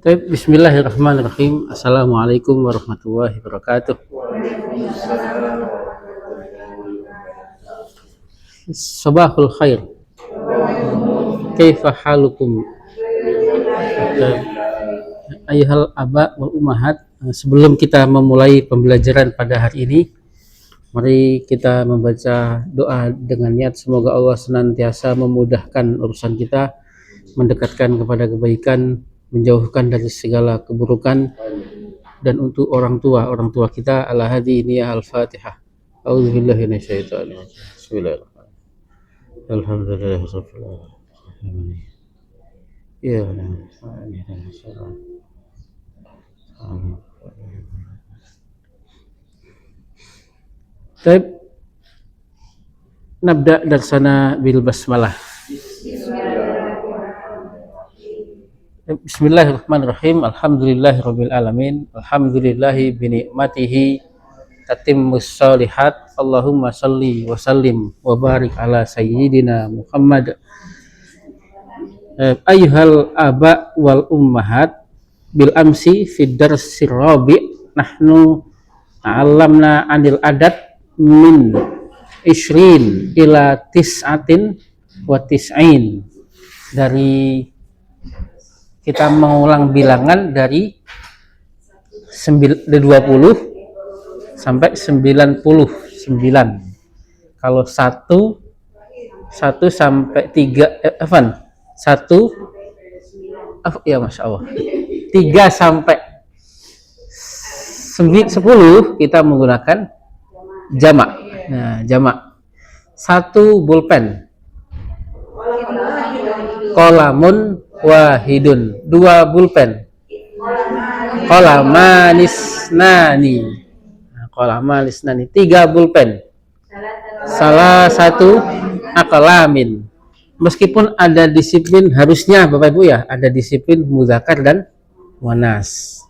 Bismillahirrahmanirrahim. Assalamualaikum warahmatullahi wabarakatuh. Sabahul khair. Kaifa halukum? Ayuhal aba wal ummahat. Sebelum kita memulai pembelajaran pada hari ini, mari kita membaca doa dengan niat semoga Allah senantiasa memudahkan urusan kita, mendekatkan kepada kebaikan, menjauhkan dari segala keburukan, dan untuk orang tua kita. Ala hadi ini al-Fatihah. A'udzubillahi minasyaitonir rajim. Bismillahirrahmanirrahim. Alhamdulillahirabbil alamin. Ya, Baik, nabda darsana bil basmalah. Bismillahirrahmanirrahim. Alhamdulillahirabbil alamin. Alhamdulillahi bi ni'matihi tatimmus shalihat. Allahumma shalli wa sallim wa barik ala sayyidina Muhammad. Ayyuhal aba wal ummahat, bil amsi fid darsir rabi nahnu ta'allamna anil adat min ishrin ila tis'atin wa tis'in. Dari kita mengulang bilangan dari 20 sampai 99. Kalau 1 sampai 3 ya Masya Allah, 3 sampai 10 kita menggunakan jamak. Nah, jamak. 1 pulpen, qalamun wahidun. 2 pulpen, qalamanisnani. Qalamanisnani. 3 pulpen, salah satu aqlamin. Meskipun ada disiplin, harusnya Bapak Ibu ya, ada disiplin muzakkar dan muannas.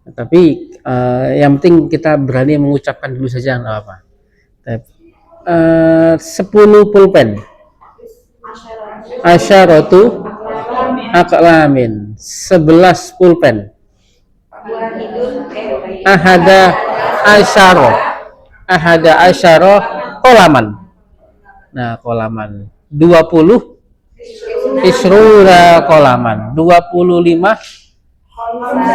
Tapi yang penting kita berani mengucapkan dulu saja, nggak apa. 10 pulpen, asyaratu aqlamin. 11 pulpen, ahada asyara qalaman. Nah, qalaman 20 isrura qalaman. 25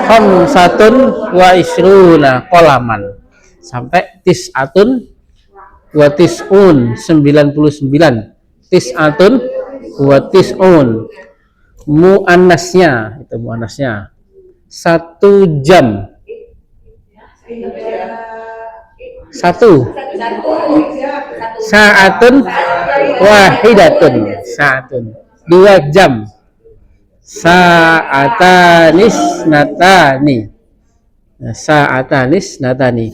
khamsatun wa isruna qalaman sampai tis'atun wa tis'un, 99. Tis'atun wa tis'un. Muannasnya, itu muannasnya 1 jam. 1 sa'atun wahidatun. 2 jam. Sa'atanis natani. Sa'atanis natani.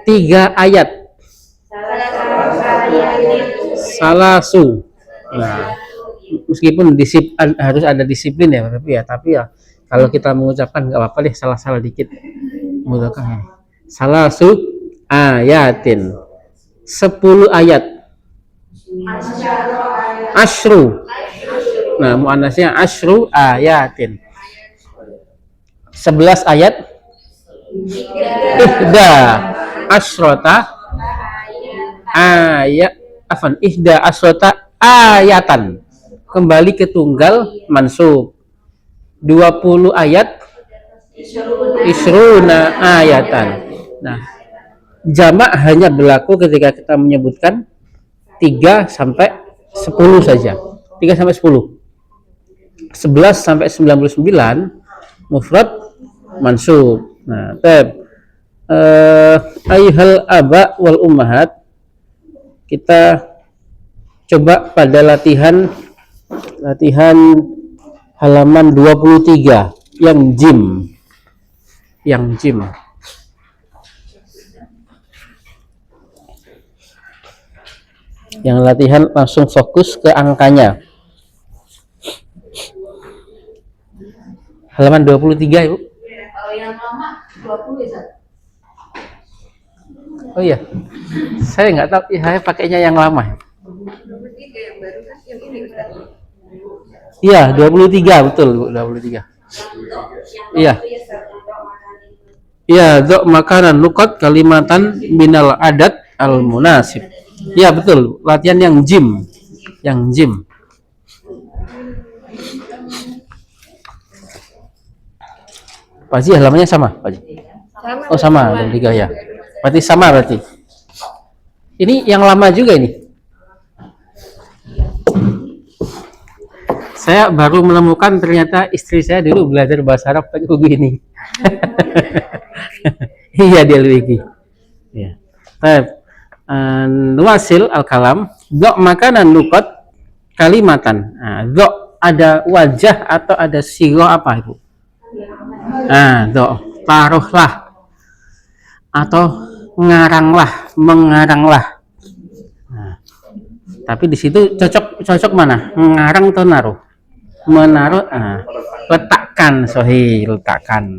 3 ayat. Salasu. Nah, meskipun harus ada disiplin ya, tapi ya kalau kita mengucapkan nggak apa-apa deh, salah-salah dikit. Mudzakkar. Salasu ayatin. 10 ayat. Asyru. Nah, muannasnya asyru ayatin. 11 ayat. Ihda asyrota ayat. Ihda asyrota ayatan. Kembali ke tunggal mansub. 20 ayat. Isruna ayatan. Nah, jamak hanya berlaku ketika kita menyebutkan 3 sampai 10 saja. 3 sampai 10. 11 sampai 99 mufrad mansub. Nah, ayyuhal aba wal ummahat, kita coba pada latihan halaman 23 yang jim. Yang latihan langsung fokus ke angkanya. Halaman 23, Ibu. Kalau yang lama 20 ya, Oh iya, saya nggak tahu, saya pakainya yang lama. 23 yang baru kan yang ini Ustaz. Iya, 23 betul, Bu, 23. Iya. Iya, dok makanan nukot kalimatan minal adat al munasib. Iya betul, latihan yang gym, yang gym. Pak Haji halamannya sama, Pak Haji. Oh sama, 23 ya. Berarti sama berarti. Ini yang lama juga ini. Saya baru menemukan ternyata istri saya dulu belajar bahasa Arab pakai buku ini. Iya dia lagi. Ya. Nuasil al-kalam, dok makanan nukot kalimatan. Nah, dok ada wajah atau ada sigo apa Ibu? Nah, dok taruhlah atau ngaranglah, mengaranglah. Nah, tapi di situ cocok mana? Ngarang atau naruh? Menaruh, letakkan, sohi, letakkan.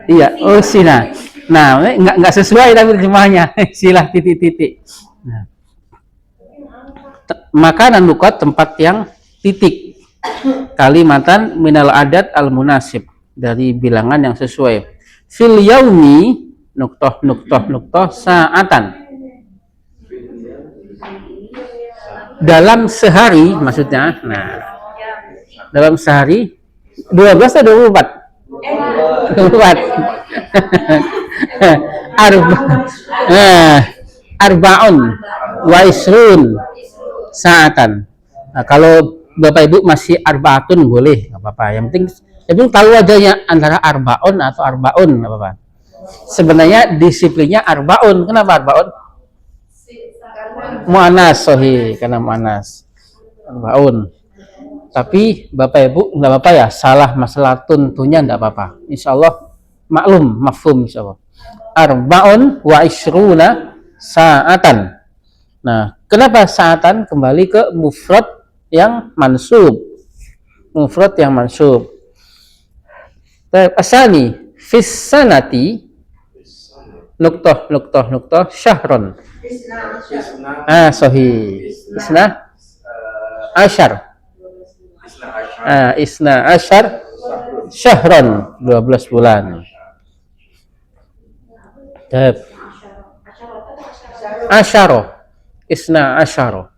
Iya, oh sila. Nah, nggak sesuai tapi terjemahnya. Silah titik-titik. Nah, makanan nukot tempat yang titik. Kalimatan minal adat al munasib dari bilangan yang sesuai. Fil yaumi nuktoh saatan. Dalam sehari maksudnya. Nah, dalam sehari 12 atau 24? 24. Arbaun wa isrun saatan. Nah, kalau Bapak Ibu masih arbaatun boleh, nggak apa-apa. Yang penting tahu wajahnya antara arbaun atau arbaun, nggak apa-apa. Sebenarnya disiplinnya arbaun. Kenapa arbaun? Mu'anas, sohi, karena mu'anas. Arbaun. Tapi Bapak Ibu nggak apa-apa ya, salah masalah tuntunya nggak apa-apa. Insya Allah maklum, mafhum insya Allah. Arbaun wa isruna saatan. Nah, kenapa saatan? Kembali ke mufrad yang mansub. Mufrad yang mansub. Asani fis sanati nuktoh syahron. Sohi. Isna asyar syahron, 12 bulan. Asyaro. Isna asyaro.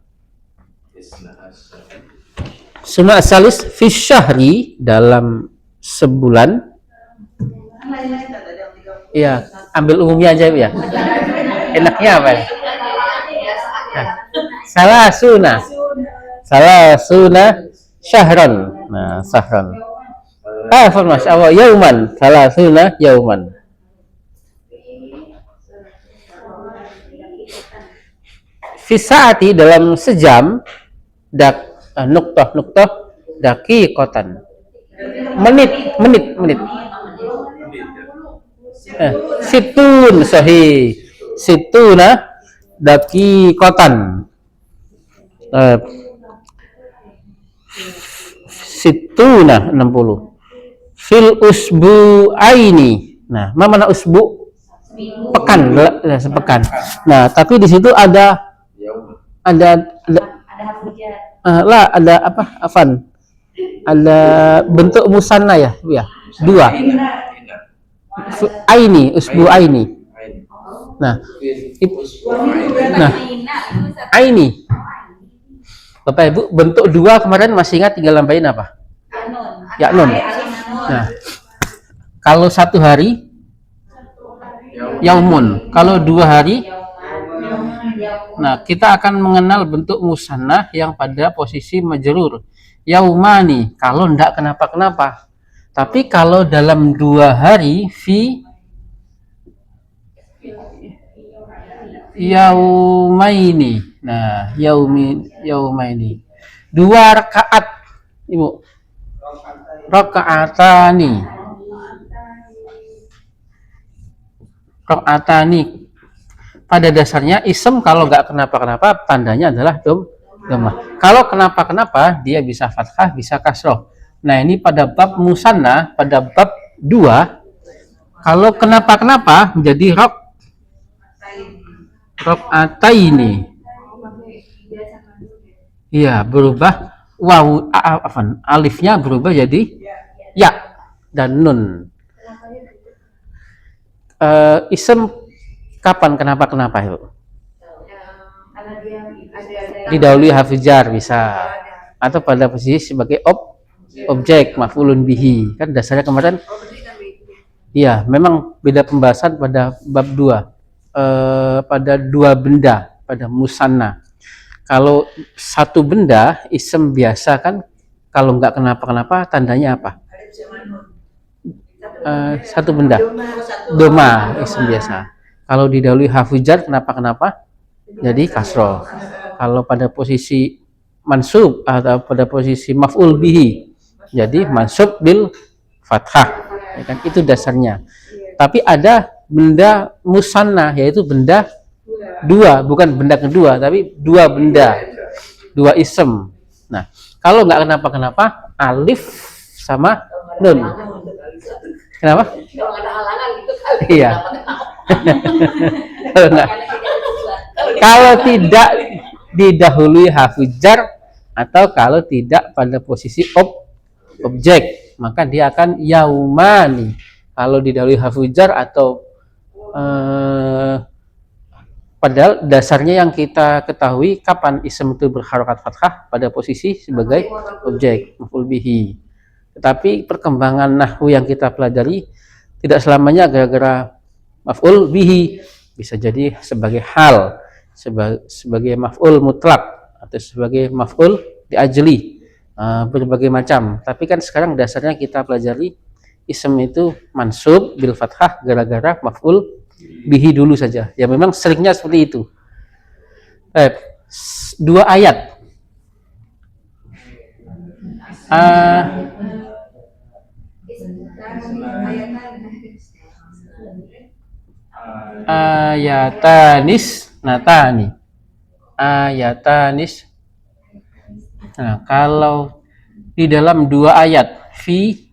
Suma asalis fi syahri, dalam sebulan. Iya, ambil umumnya aja ya. Enaknya apa? Salah suna syahron. Nah, syahron. Masya Allah, yauman. Salah suna yauman. Fisaati, dalam sejam. Nuktoh daqiqatan. Menit. Situn, sahih. Situna daqiqatan. Situna 60. Fil usbu'aini. Nah, mana usbu? Pekan, sepekan. Nah, tapi di situ ada apa? Afan. Ada bentuk musanna ya, ya. 2. Usbu aini. Nah, aini. Bapak Ibu, bentuk 2 kemarin masih ingat, tinggal nambahin apa? Ya'nun. Nah, kalau 1 hari yaumun, kalau 2 hari. Nah, kita akan mengenal bentuk musanna yang pada posisi majrur. Yaumani, kalau ndak kenapa-kenapa. Tapi kalau dalam 2 hari, fi yaumaini. Nah, yaumaini. 2 rakaat, Ibu. Rakaatani. Pada dasarnya ism kalau nggak kenapa-kenapa tandanya adalah dhammah. Kalau kenapa-kenapa dia bisa fathah, bisa kasroh. Nah, ini pada bab musanna, pada bab 2, kalau kenapa-kenapa menjadi rakaataini. Iya, berubah waw alifnya berubah jadi ya dan nun. Isem kapan kenapa itu? Karena dia ada Didahului harfu jar bisa, atau pada posisi sebagai objek maf'ulun bihi. Kan dasarnya kemarin iya, memang beda pembahasan pada bab 2. Pada dua benda, pada musanna. Kalau satu benda isem biasa kan, kalau nggak kenapa-kenapa tandanya apa? Satu benda doma isem biasa. Kalau didahului harfu jar kenapa-kenapa jadi kasroh. Kalau pada posisi mansub atau pada posisi maf'ul bihi jadi mansub bil fathah, ya kan? Itu dasarnya. Tapi ada benda musanna, yaitu benda dua, bukan benda kedua, tapi dua benda, dua isem. Nah, kalau nggak kenapa-kenapa alif sama nun. Kenapa? kalau ada halangan gitu kali. Iya. Kalau tidak didahului harfu jar atau kalau tidak pada posisi objek, maka dia akan yaumani. Kalau didahului harfu jar atau padahal dasarnya yang kita ketahui kapan isem itu berharokat fathah pada posisi sebagai objek maf'ul bihi. Tetapi perkembangan nahwu yang kita pelajari tidak selamanya gara-gara maf'ul bihi, bisa jadi sebagai hal, sebagai maf'ul mutlak atau sebagai maf'ul diajli, berbagai macam. Tapi kan sekarang dasarnya kita pelajari isem itu mansub bil fathah gara-gara maf'ul bihi dulu saja. Ya memang seringnya seperti itu. Dua ayat. Ayatanis natani. Ayatanis. Nah, kalau di dalam dua ayat fi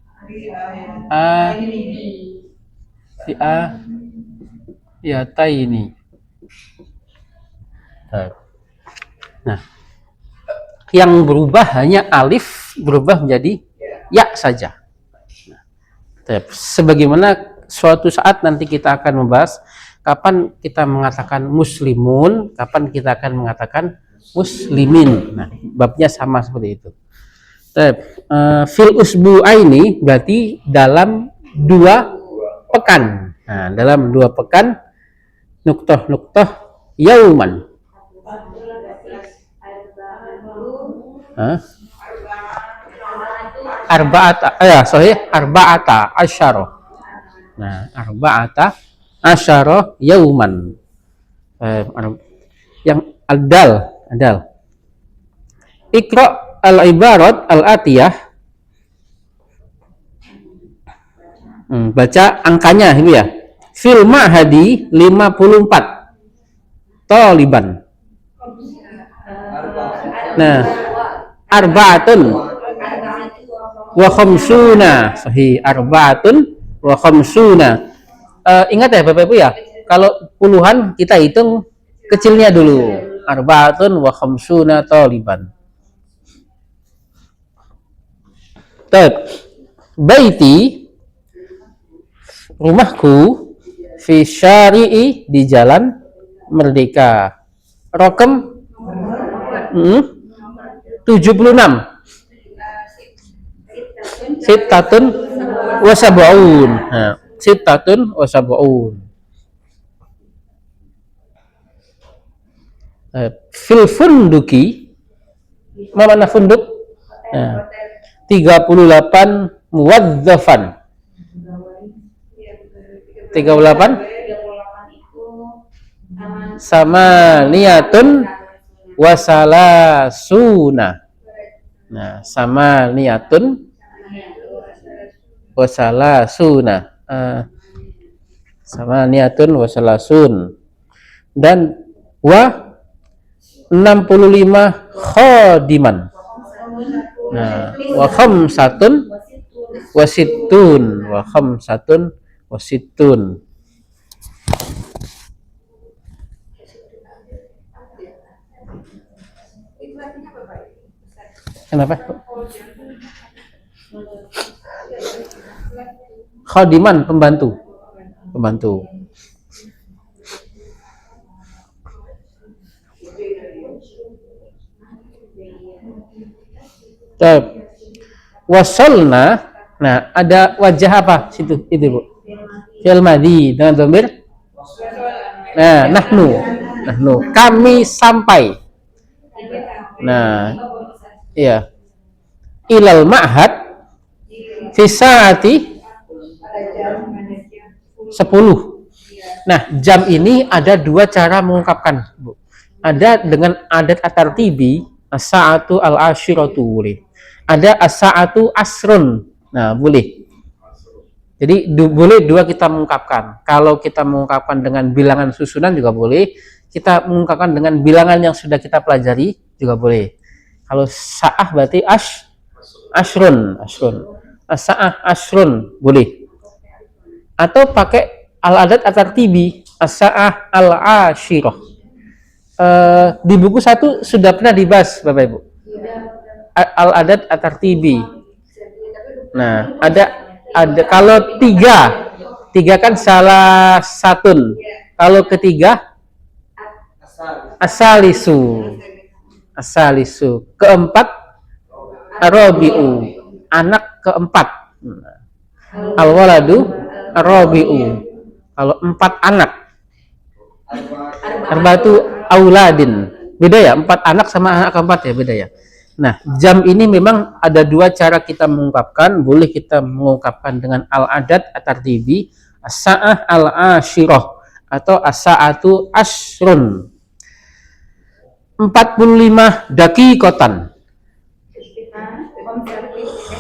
ayataini. Nah, yang berubah hanya alif berubah menjadi ya saja. Sebagaimana suatu saat nanti kita akan membahas kapan kita mengatakan muslimun, kapan kita akan mengatakan muslimin. Nah, babnya sama seperti itu. Fil usbu'aini berarti dalam 2 pekan. Nah, dalam 2 pekan nuktah yauman. Arba'ata asyara. Nah, arba'ata asyara yauman. Yang adal. Iqra al-ibarat al-atiyah. Baca angkanya itu ya. Fil ma'hadi 54 taliban. Nah, arba'atun wa khamsuna. Sahih, arba'atun wa khamsuna. Ingat ya Bapak Ibu ya, kalau puluhan kita hitung kecilnya dulu. Arba'atun wa khamsuna taliban. Baiti, rumahku, fi syari'i, di jalan Merdeka. Rokem 76. Sittatun wa sab'un. Nah, sittatun wa sab'un. Fil funduki, mana funduk? Nah, 38 muwadzafan. 38 sama niatun wasalasuna. Nah, sama niatun wasalasuna. Sama niatun wasalasun. Dan wa 65 khadiman. Nah, wa khamsatun wasittun. Wa khamsatun wasittun. Kenapa? Khadiman, pembantu. Pembantu. Wasolna. Nah, ada wajah apa situ itu Bu? Fi'il madhi dengan dhamir. Nah, nahnu. Kami sampai. Nah, iya. Ilal ma'had fi saati 10. Nah, jam ini ada dua cara mengungkapkan, Bu. Ada dengan adat at-tartibi, as-sa'atu al-ashiratu boleh. Ada as-sa'atu asrun. Nah, boleh. Jadi boleh dua kita mengungkapkan. Kalau kita mengungkapkan dengan bilangan susunan juga boleh. Kita mengungkapkan dengan bilangan yang sudah kita pelajari juga boleh. Kalau sa'ah berarti asrun. As-sa'ah asrun boleh. Atau pakai al-adat at-tartibi, as-sa'ah al-ashirah. Di buku 1 sudah pernah dibahas Bapak Ibu. Al-adat at-tartibi. Nah, ada kalau tiga kan salah satun. Kalau ketiga asalisu. Keempat arabiu, anak keempat. Al-waladu arabiu. Kalau 4 anak. Arbatu auladin. Beda ya, 4 anak sama anak keempat ya, beda ya. Nah, jam ini memang ada dua cara kita mengungkapkan. Boleh kita mengungkapkan dengan al-adat at-tartibi, as-sa'ah al-ashirah, atau as-sa'atu asrun. 45 daqiqatan.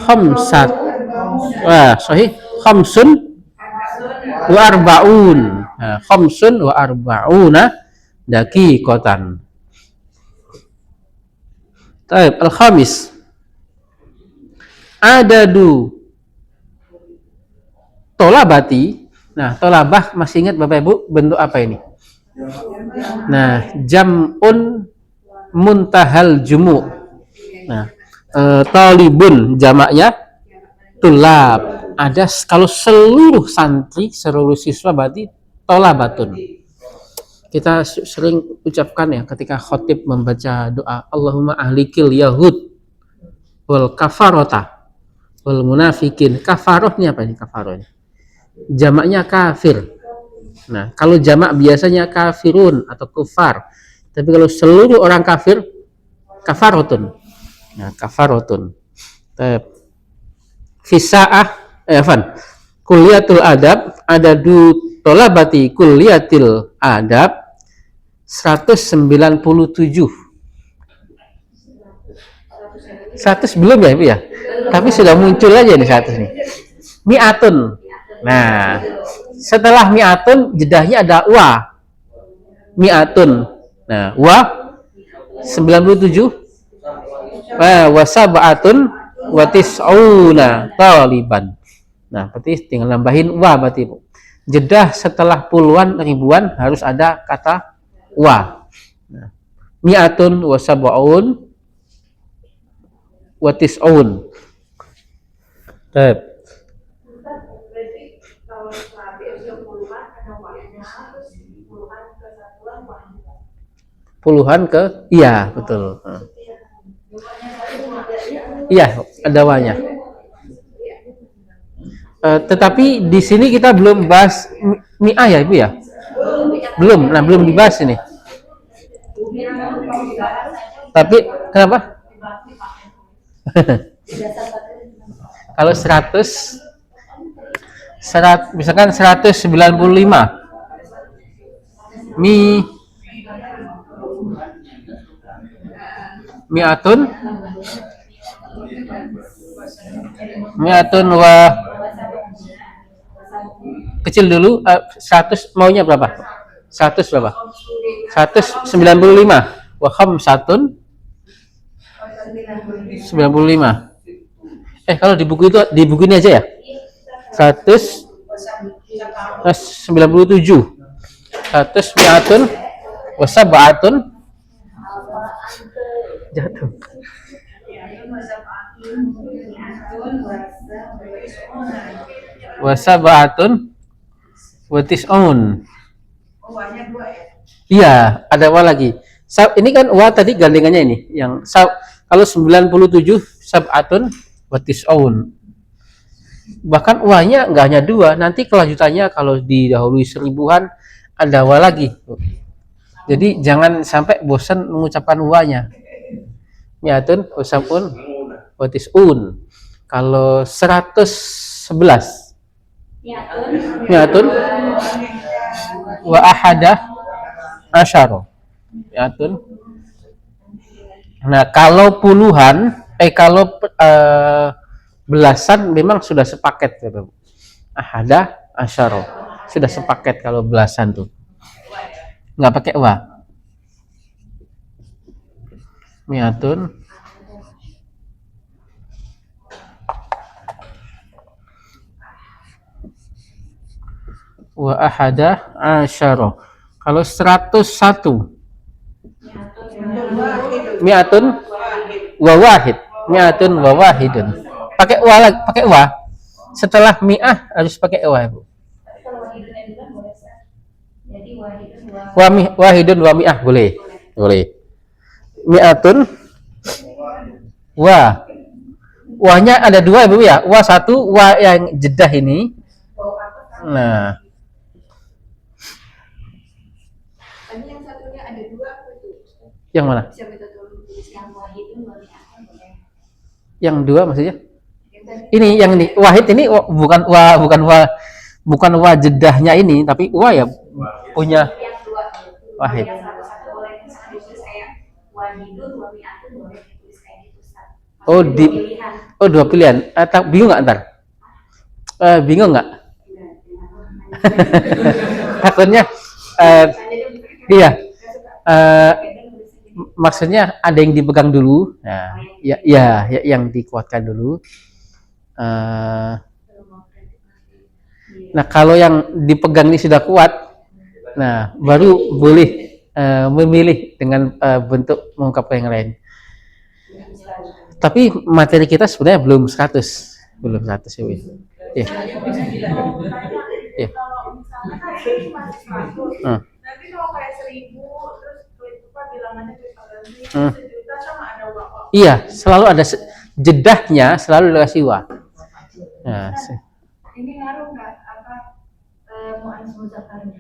Khamsat. Wah, sahih. Khamsun wa arba'un. Nah, khamsun wa arba'una daqiqatan. Taib al-khamis. Adadu tolabati. Nah, tolabah masih ingat Bapak Ibu bentuk apa ini? Nah, jam'un muntahal jumu'. Nah, talibun jamaknya tulab. Ada kalau seluruh santri, seluruh siswa berarti tolabatun. Kita sering ucapkan ya ketika khotib membaca doa, Allahumma ahlikil yahud wal kafarota wal munafikin. Kafaroh ini apa ini kafaroh? Jamaknya kafir. Nah, kalau jamak biasanya kafirun atau kufar. Tapi kalau seluruh orang kafir, kafarotun. Nah, kafarotun. Fisa'ah, kuliatul adab, ada du tolabati kuliatil adab 197. 100 belum ya Ibu ya? Tapi sudah muncul aja nih 100 nih. Mi'atun. Nah, setelah mi'atun jedahnya ada wa. Mi'atun. Nah, wa 97. Wa sab'atun wa tis'una taliban. Nah, berarti tinggal nambahin wa berarti Ibu. Jedah setelah puluhan ribuan harus ada kata wa. Nah, mi'atun wa sab'un wa tis'un. Baik. Puluhan ke iya, betul. Iya, ada wanya. Tetapi di sini kita belum bahas mi'ah ya Ibu ya? Belum, nah belum dibahas ini. Tapi kenapa? Kalau 100 misalkan 195 mi'atun wa kecil dulu 100 maunya berapa? 100 berapa? 195 wa khamsatun 95. Kalau di buku itu di buku ini aja ya? 197. 100 mi'atun wa sab'atun jatuh. Wasabatun watis'un. Iya, ada wa lagi. Ini kan wa tadi gandengannya ini. Kalau 97 sab'atun watis'un. Bahkan wa-nya nggak hanya dua, nanti kelanjutannya kalau didahului seribuan ada wa lagi. Jadi jangan sampai bosan mengucapkan wa-nya. Mi'atun usabun watis'un. Kalau 111 mi'atun wa ahada asyara. Mi'atun. Nah, kalau puluhan kalau belasan memang sudah sepaket gitu. Ahada asyara. Sudah sepaket kalau belasan tuh. Nggak pakai wa. Mi'atun wa ahada asyara. Kalau 101 mi'atun wa wahid. Mi'atun wa wahidun. Pakai wa lagi, pakai wa. Setelah mi'ah harus pakai wa, Bu. Wahidun wa mi'ah boleh. Boleh. Mi'atun wa. Wa-nya ada dua, Bu ya. Wa satu, wa yang jedah ini. Nah, yang satunya ada dua apa itu? yang mana? Bisa minta tolong tulis yang wahidun wa mi'atun boleh. Yang dua maksudnya? Yang tadi Ini yang ini wahid ini bukan wa jedahnya ini, tapi wa ya punya yang dua wahid. yang satu-satu boleh misalnya ditulis kayak wahidun wa mi'atun boleh ditulis kayak gitu Ustaz. Oh, Dua pilihan. dua pilihan. Bingung nggak ntar? Bingung nggak? Takutnya iya. Maksudnya ada yang dipegang dulu. Nah, ya yang dikuatkan dulu. Nah, kalau yang dipegang ini sudah kuat, nah baru boleh memilih dengan bentuk mengungkapkan yang lain. Tapi materi kita sebenarnya belum 100 ya. Iya. Iya. Nanti kalau kayak 1000 terus itu Pak bilangannya sejuta sama ada wa. Iya, selalu ada jedahnya, selalu dikasih wa. Nah, Ini ngaruh nggak apa mu'annas mudzakarnya?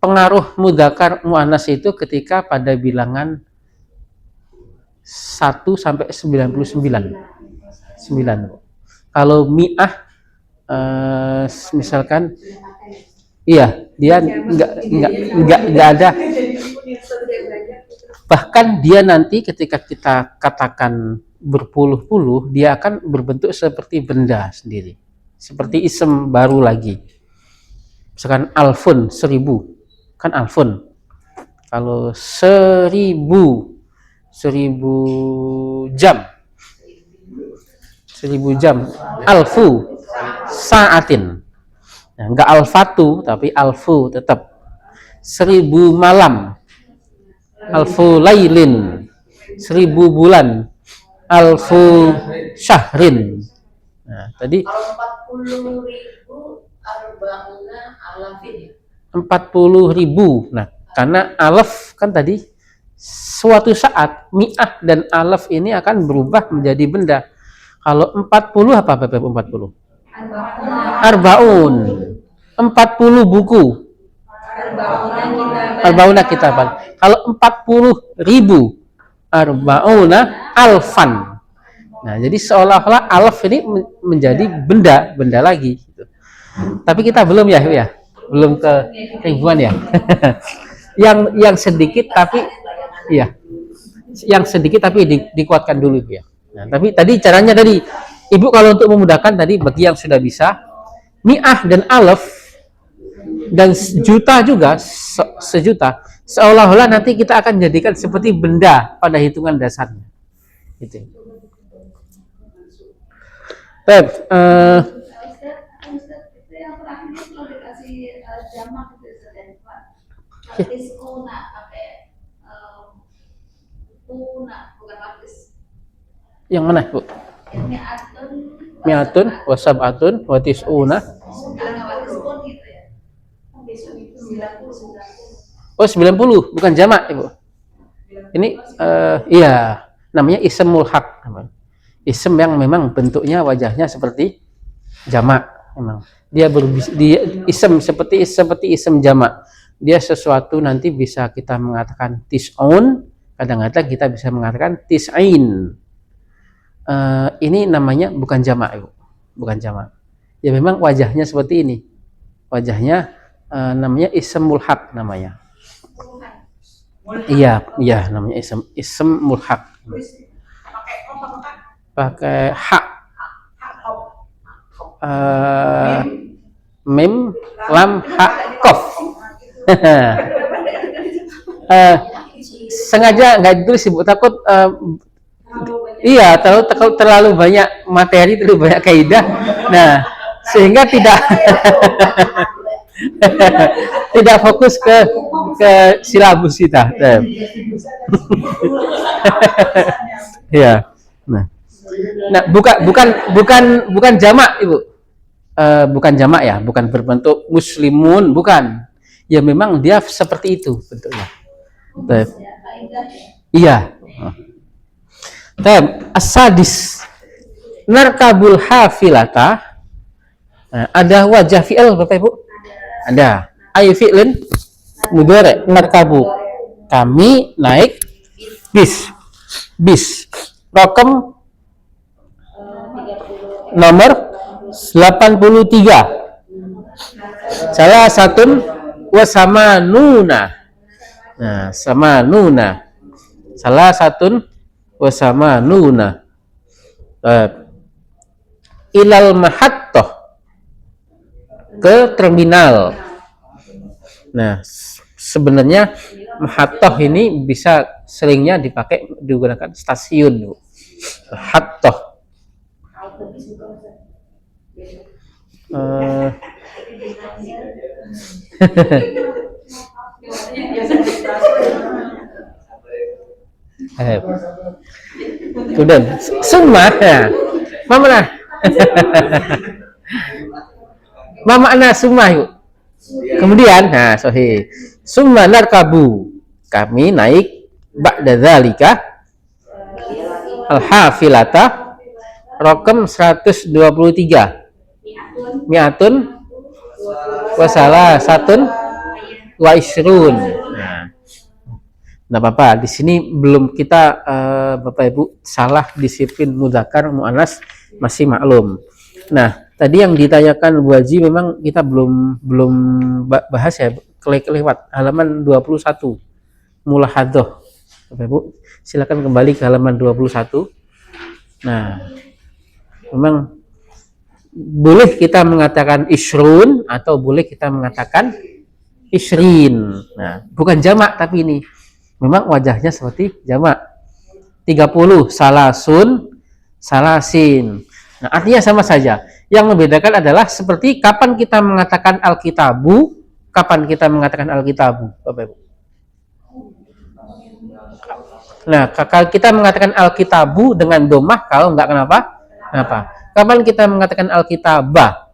Pengaruh mudzakkar muannas itu ketika pada bilangan 1 sampai 99. 9. Kalau mi'ah misalkan iya, dia enggak ada. Bahkan dia nanti ketika kita katakan berpuluh-puluh, dia akan berbentuk seperti benda sendiri. Seperti isem baru lagi. Misalkan alfun, 1000. Kan alfun. Kalau 1000 jam. 1000 jam. Alfu saatin. Nah, enggak alfatu tapi alfu tetap. 1000 malam. Alfu lailin. 1000 bulan. Alfu syahrin. Nah, tadi Kalau 40.000 arba'una alafin. 40.000. Nah, karena alaf kan tadi suatu saat mi'ah dan alaf ini akan berubah menjadi benda. Kalau 40 apa Bapak 40? Arbaun. 40 buku. Arbauna kitaban. Kalau 40.000 arbauna alfan. Nah, jadi seolah-olah alaf ini menjadi benda lagi gitu. Tapi kita belum ya. Belum ke ribuan ya. yang sedikit tapi iya. Yang sedikit tapi dikuatkan dulu ya. Nah, tapi tadi caranya tadi Ibu kalau untuk memudahkan tadi bagi yang sudah bisa mi'ah dan alaf dan juta juga sejuta seolah-olah nanti kita akan jadikan seperti benda pada hitungan dasarnya. Gitu. Baik, Itu yang terakhir kalau dikasih jamak itu Pak. Diskona pakai Tuna, bukan watis. Yang mana, Bu? Mi'atun. Mi'atun wa sab'atun wa tis'una. Karena watis pun gitu ya. Besok itu 90. Oh, 90, bukan jamak, Ibu. Ini iya, namanya ism mulhaq. Ism yang memang bentuknya wajahnya seperti jamak, memang. Dia ism seperti ism jamak. Dia sesuatu nanti bisa kita mengatakan tis'un, kadang-kadang kita bisa mengatakan tis'ain. Ini namanya bukan jamak, Ibu. Bukan jamak. Ya memang wajahnya seperti ini. Wajahnya namanya ism mulhaq namanya. Iya, namanya ism mulhaq. Pakai hak. Mim, lam, ha, kof. Sengaja nggak ditulis, Ibu, takut iya terlalu banyak materi, terlalu banyak kaidah. Nah, sehingga tidak tidak fokus ke silabus kita. Ya. Nah, bukan jamak, Ibu. Bukan jamak ya, bukan berbentuk muslimun, bukan. Ya memang dia seperti itu bentuknya. Iya. As-sadis narkabul hafilata. Nah, ada wajah fi'il Bapak Ibu? Ada. Ay fi'lin mudhari' narkabu. Kami naik bis. Rokam nomor 83. Salah satu wasama nuna. Nah, sama nuna. Salah satu wasama nuna. Ilal mahattah, ke terminal. Nah, sebenarnya mahattah ini bisa seringnya digunakan stasiun. Mahattah. Kemudian summa ya. Mana? Makna summa yuk. Kemudian, nah sahih. Summa narkabu. Kami naik ba'da dzalika al-hafilata raqam 123. Mi'atun wa salasatun wa isrun. Nah, apa-apa. Di sini belum kita Bapak Ibu salah disiplin mudzakkar muannas masih maklum. Nah, tadi yang ditanyakan Bu Haji memang kita belum bahas ya, kelewat halaman 21. Mulahadzah. Bapak Ibu, silakan kembali ke halaman 21. Nah, memang boleh kita mengatakan isrun atau boleh kita mengatakan isrin. Nah, bukan jamak tapi ini memang wajahnya seperti jamak. 30 salasun, salasin. Nah, artinya sama saja. Yang membedakan adalah seperti kapan kita mengatakan alkitabu, kapan kita mengatakan alkitabu, Bapak Ibu. Nah, kalau kita mengatakan alkitabu dengan domah, kalau enggak kenapa? Kapan kita mengatakan alkitabah?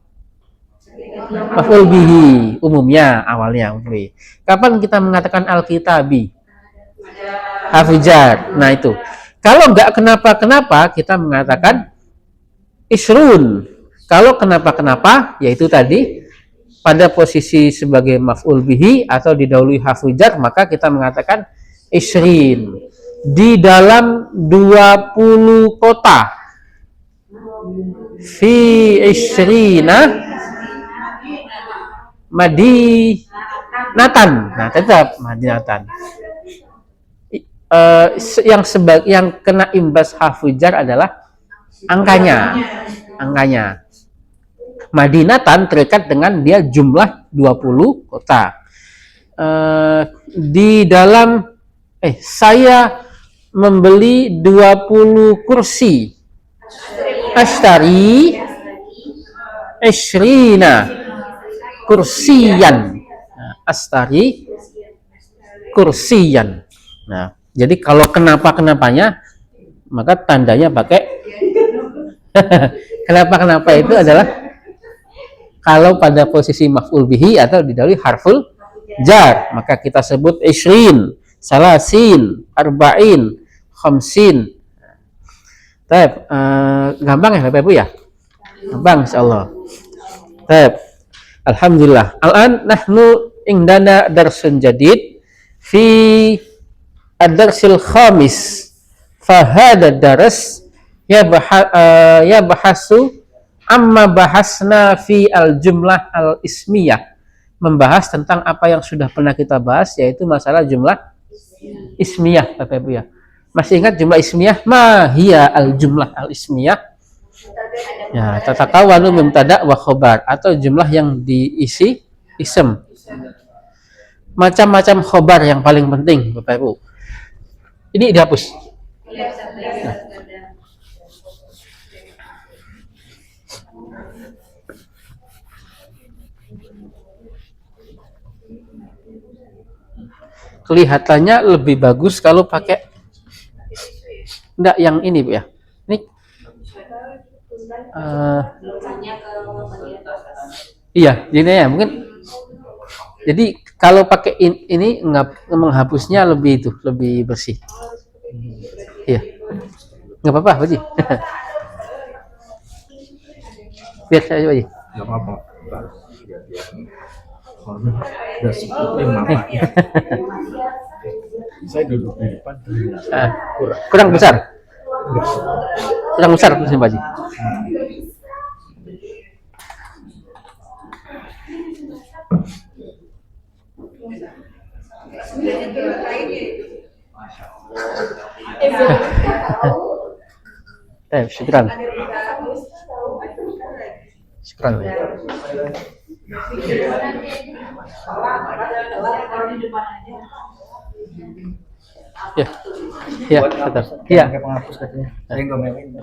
Maf'ul bihi, umumnya awalnya. Kapan kita mengatakan alkitabi? Hafizat. Nah, itu. Kalau enggak kenapa-kenapa, kita mengatakan isrun. Kalau kenapa-kenapa, yaitu tadi pada posisi sebagai maf'ul bihi atau didahului hafizat, maka kita mengatakan isrin. Di dalam 20 kota. Fi isrina Madinatan. Nah, tetap Madinatan. Yang kena imbas hafizat adalah angkanya. Madinatan terikat dengan dia jumlah 20 kota. Di dalam saya membeli 20 kursi. Ashtari ishrina kursiyan. Astari kursiyan. Nah, Jadi kalau kenapa-kenapanya, maka tandanya pakai kenapa itu adalah kalau pada posisi maf'ul bihi atau didahului harful jar, maka kita sebut isrin, salasin, arba'in, khamsin. Baik, gampang ya Bapak Ibu ya? Gampang insyaallah. Baik. Alhamdulillah. Al-an nahnu indana darsun jadid fi ad-darsil khamis. Fa hada daras ya bahasu amma bahasna fi al-jumlah al-ismiyah. Membahas tentang apa yang sudah pernah kita bahas, yaitu masalah jumlah ismiyah Bapak Ibu ya. Masih ingat jumlah ismiyah? Ma hiya al-jumlah al-ismiyah? Ya, tatakawanu mubtada wa khobar, atau jumlah yang diisi ism. Macam-macam khobar yang paling penting Bapak Ibu. Ini dihapus. Kelihatannya lebih bagus kalau pakai enggak yang ini Bu ya. Ini iya, gini ya, mungkin jadi kalau pakai ini nggak, menghapusnya lebih itu, lebih bersih. Iya. Nggak apa-apa, Pak Ji. Biar saya aja, Pak Ji. Nggak apa-apa. Udah seperti mama. Saya duduk di depan. Kurang besar. Kurang besar sih, Pak Ji. Syukran. Syukran. Ya. Ya, betul. Iya. Penghapus katanya. Saya nggak main.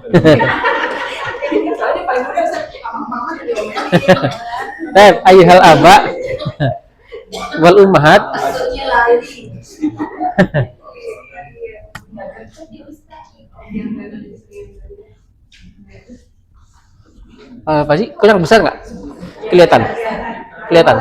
Ayuhal aba wal ummahat. Pak Ji, kurang besar nggak? Kelihatan. Kelihatan.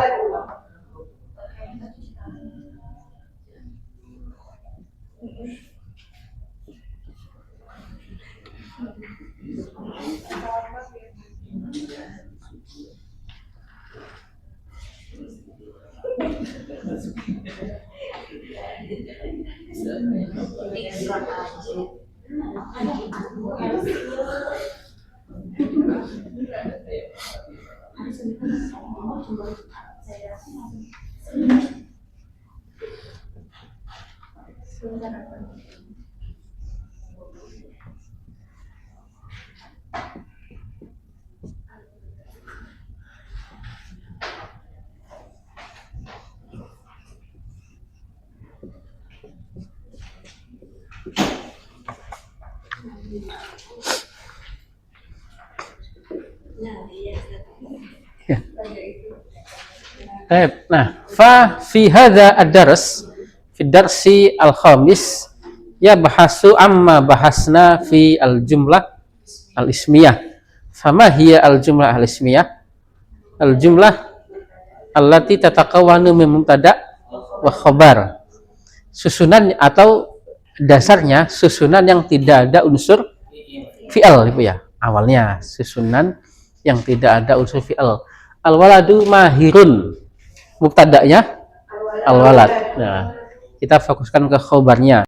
Nah, fa fi hadza ad-dars fi darsi al-khamis ya bahasu amma bahasna fi al-jumlah al-ismiyah. Fama hiya al-jumlah al-ismiyah? Al-jumlah allati tatakawanu min mubtada wa khabar. Susunan atau dasarnya susunan yang tidak ada unsur fi'al itu ya. Awalnya susunan yang tidak ada unsur fi'al. Al-waladu mahirun. Mubtada'nya al-walad. Nah, kita fokuskan ke khobarnya.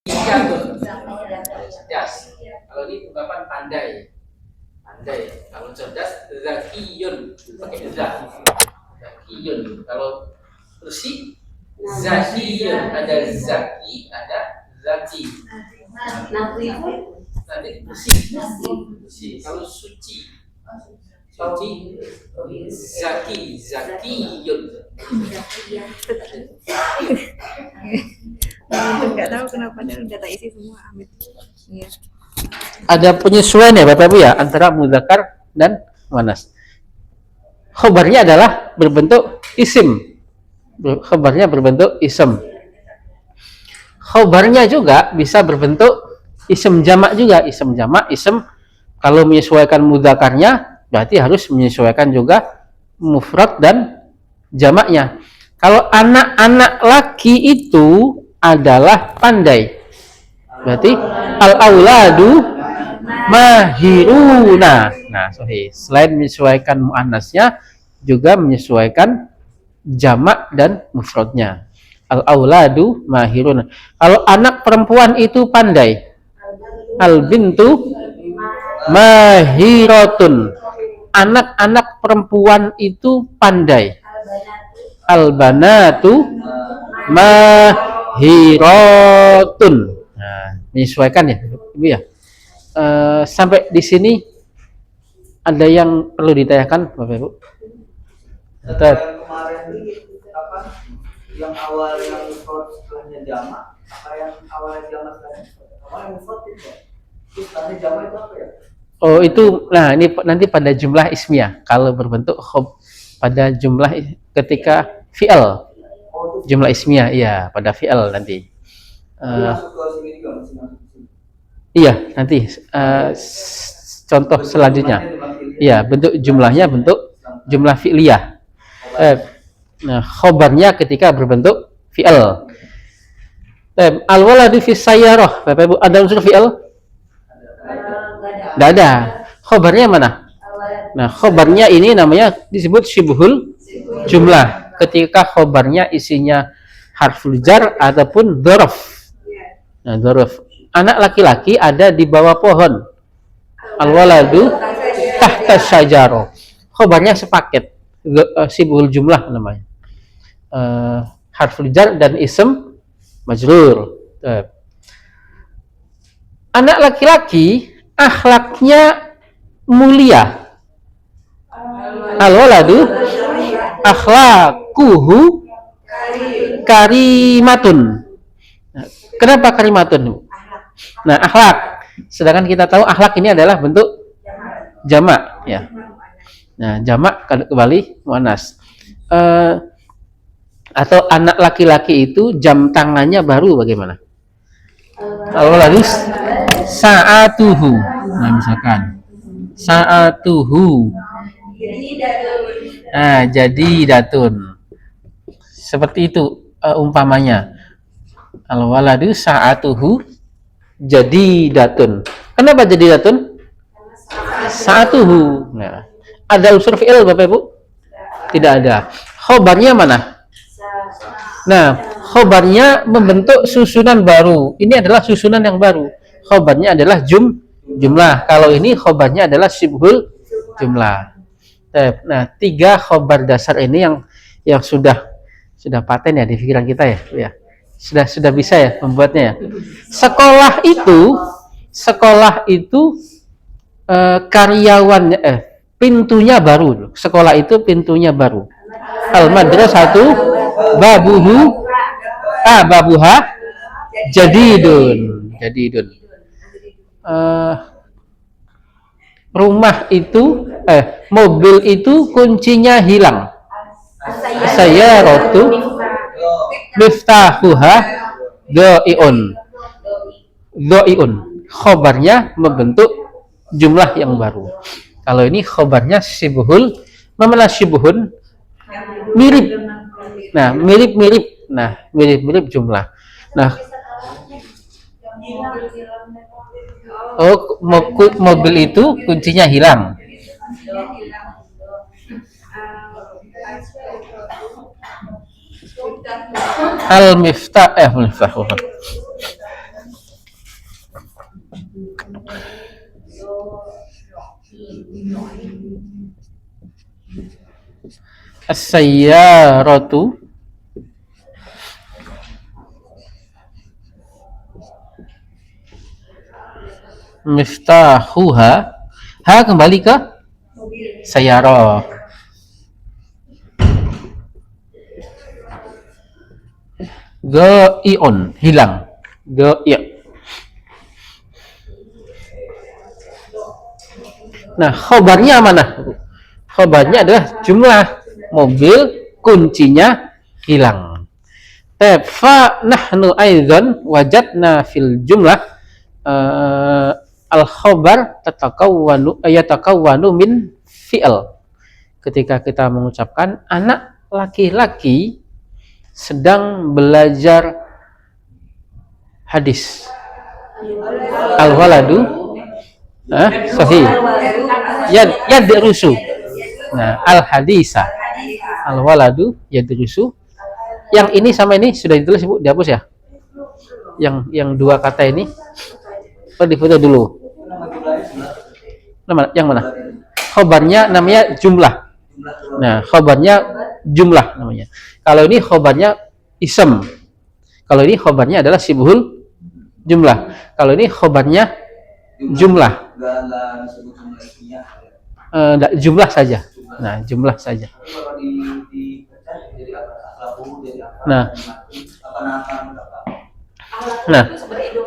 Zakiyatun. Cerdas. Kalau ini ungkapan pandai. Pandai. Kalau cerdas, zakiyun. Pakai za. Zakiyun. Kalau bersih, zakiyun. Ada zaki, ada zaki. Nanti bersih. Bersih. Kalau suci, suci, zakiyun. Nggak tahu kenapa dia data isi semua Amit. Iya. Ada penyesuaian ya Bapak Ibu ya antara mudzakkar dan muannas. Khobarnya adalah berbentuk isim. Khobarnya berbentuk isim. Khobarnya juga bisa berbentuk isim jamak juga. Isim jamak, isim kalau menyesuaikan mudzakarnya berarti harus menyesuaikan juga mufrad dan jamaknya. Kalau anak-anak laki itu adalah pandai. Berarti al-auladu mahiruna. Nah, sahih. Selain menyesuaikan muannasnya juga menyesuaikan jamak dan mufradnya. Al-auladu mahiruna. Kalau anak perempuan itu pandai. Al-bintu mahiratun. Anak-anak perempuan itu pandai. Al-banatu mahiratun. Nah, menyesuaikan ya, Ibu ya. Sampai di sini ada yang perlu ditanyakan, Bapak Ibu? Kemarin apa? Yang awal yang mufrad setelahnya jamak, apa yang awalnya jamak setelahnya? Awalnya mufrad itu. Terus setelahnya jamak itu apa ya? Oh, itu nah ini nanti pada jumlah ismiyah. Kalau berbentuk khob pada jumlah ketika fi'al. Jumlah ismiyah, iya, pada fi'al nanti. Masuk ke sini juga masih masuk ke sini. Iya, nanti contoh selanjutnya. Iya, bentuk jumlahnya bentuk jumlah fi'liyah. Nah, khobarnya ketika berbentuk fi'al. Al-waladu fi sayyarah. Bapak Ibu, ada unsur fi'al? Tidak ada. Khobarnya mana? Nah, khobarnya ini namanya disebut syibhul jumlah. Ketika khobarnya isinya harful jar ataupun dzaraf. Nah, dzaraf. Anak laki-laki ada di bawah pohon. Al-waladu tahta syajarah. Khobarnya sepaket. Syibhul jumlah namanya. Harful jar dan ism majrur. Anak laki-laki akhlaknya mulia. Al-waladu akhlaquhu karimatun. Nah, kenapa karimatun? Nah, akhlak. Sedangkan kita tahu akhlak ini adalah bentuk jamak ya. Nah, jamak kembali muannas. Atau anak laki-laki itu jam tangannya baru bagaimana? Al-waladu sa'atuhu. Nah, misalkan sa'atuhu. Nah, jadi datun. Seperti itu umpamanya. Al-waladu sa'atuhu jadi datun. Kenapa jadi datun? Sa'atuhu. Nah, ada unsur fi'il Bapak Ibu? Tidak ada. Khobarnya mana? Nah, khobarnya membentuk susunan baru. Ini adalah susunan yang baru. Khobarnya adalah jumlah. Kalau ini khobarnya adalah syibhul jumlah. Nah, 3 khobar dasar ini yang sudah paten ya di pikiran kita ya. Sudah bisa ya membuatnya ya. Sekolah itu karyawannya pintunya baru. Sekolah itu pintunya baru. Al-madrasatu babuha jadidun. Rumah itu mobil itu kuncinya hilang. Sayyaratu miftahuha dha'iun. Khobarnya membentuk jumlah yang baru. Kalau ini khobarnya syibhul, mana syibhun? Mirip. Nah, mirip-mirip. Nah, mirip-mirip jumlah. Nah, mobil itu kuncinya hilang. Al-miftah As-sayyaratu miftahuha. Ha kembali ke sayyarah. Ga'i'un, hilang. Ga'i'. Nah, khobarnya mana? Khobarnya adalah jumlah mobil, kuncinya hilang. Fa nahnu aidan wajadna fil jumlah al khobar yatakawwanu min fi'l. Ketika kita mengucapkan anak laki-laki sedang belajar hadis. Al-waladu sahih. Yadrusu. Nah, al-hadisa. Al-waladu yadrusu. Yang ini sama ini sudah ditulis Ibu, dihapus ya? Yang dua kata ini. Oh, difoto dulu. Yang mana? Khobarnya namanya jumlah. Nah, khobarnya jumlah namanya. Kalau ini khobarnya ism. Kalau ini khobarnya adalah sibhul jumlah. Kalau ini khobarnya jumlah. Jumlah saja. Nah, jumlah saja. Nah,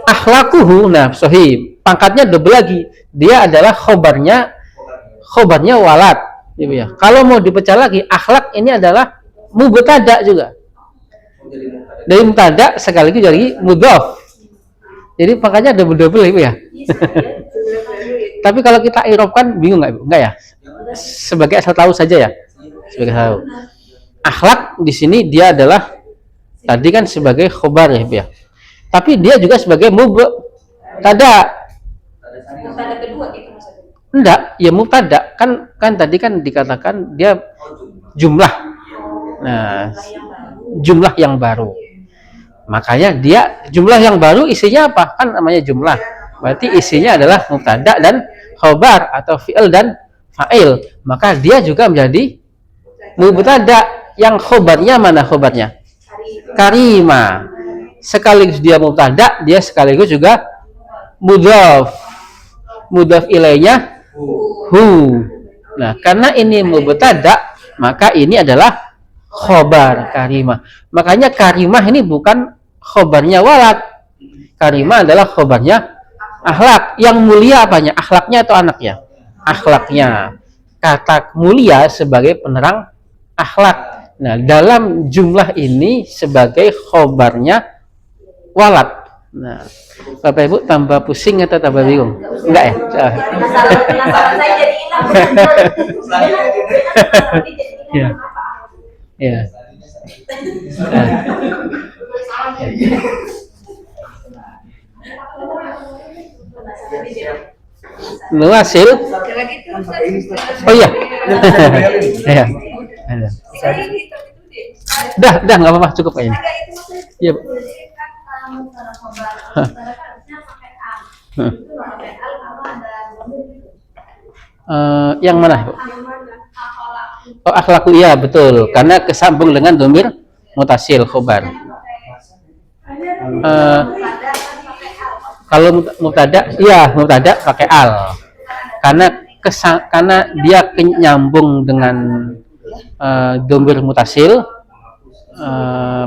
akhlakuhu, nah, sahih. Pangkatnya double lagi. Dia adalah khobarnya walad, gitu ya. Kalau mau dipecah lagi, akhlak ini adalah mubtada juga. Dari mubtada sekaligus jadi mudhaf. Jadi pangkatnya double Ibu ya. Tapi kalau kita i'rabkan bingung nggak Ibu? Enggak ya? Sebagai asal tahu saja ya. Sebagai tahu. Akhlak di sini dia adalah tadi kan sebagai khobar ya Ibu ya. Tapi dia juga sebagai mubtada. Mubtada kedua itu maksudnya. Enggak, ya mubtada kan tadi kan dikatakan dia jumlah. Nah, jumlah yang baru. Makanya dia jumlah yang baru isinya apa? Kan namanya jumlah. Berarti isinya adalah mubtada dan khobar atau fi'il dan fa'il. Maka dia juga menjadi mubtada. Yang khobarnya mana khobarnya? Karima. Sekaligus dia mubtada, dia sekaligus juga mudhaf. Mudhaf ilainya hu. Nah, karena ini mubtada, maka ini adalah khobar karimah. Makanya karimah ini bukan khobarnya walad. Karimah adalah khobarnya akhlak. Yang mulia apanya? Akhlaknya atau anaknya? Akhlaknya. Kata mulia sebagai penerang akhlak. Nah, dalam jumlah ini sebagai khobarnya walad. Nah, Bapak Ibu tambah pusing atau tambah bingung? Enggak ya? Penasaran saya jadi hilang. Ya. Ya. Nuasil. Oh iya. Ya. Ada. Dah nggak apa-apa, cukup kayaknya. Iya. Yang mana? Oh, akhlaku, iya betul, karena kesambung dengan dhamir mutasil khobar. Kalau mubtada, iya mubtada pakai al, karena dia nyambung dengan dhamir mutasil,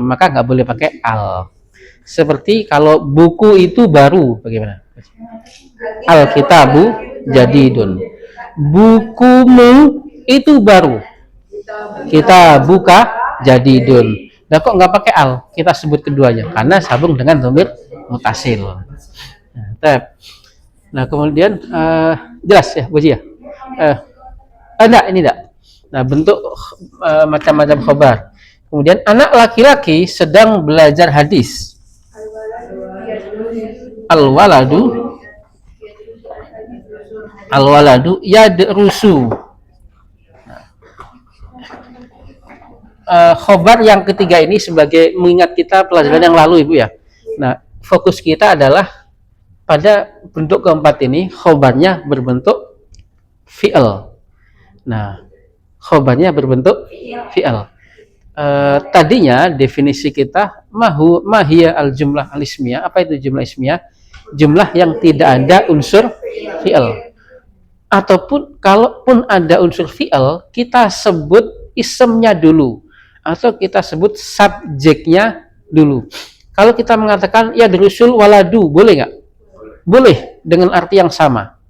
maka nggak boleh pakai al. Seperti kalau buku itu baru, bagaimana? Al-kitabu jadidun. Bukumu itu baru. Kita buka jadidun. Nah, kok nggak pakai al? Kita sebut keduanya karena sambung dengan dhamir mutasil. Nah, kemudian jelas ya, Bu Ji ya? Enggak, ini enggak. Nah, bentuk macam-macam khobar. Kemudian anak laki-laki sedang belajar hadis. Al-waladu yadrusu. Khobar yang ketiga ini sebagai mengingat kita pelajaran yang lalu Ibu ya. Nah, fokus kita adalah pada bentuk keempat ini, khobarnya berbentuk fi'il. Nah, khobarnya berbentuk fi'al. Tadinya definisi kita mahiyya al-jumlah al-ismiyah. Apa itu jumlah ismiyah? Jumlah yang tidak ada unsur fi'al. Ataupun kalaupun ada unsur fi'al, kita sebut isemnya dulu atau kita sebut subjeknya dulu. Kalau kita mengatakan ya drusul waladu, boleh nggak? Boleh, dengan arti yang sama.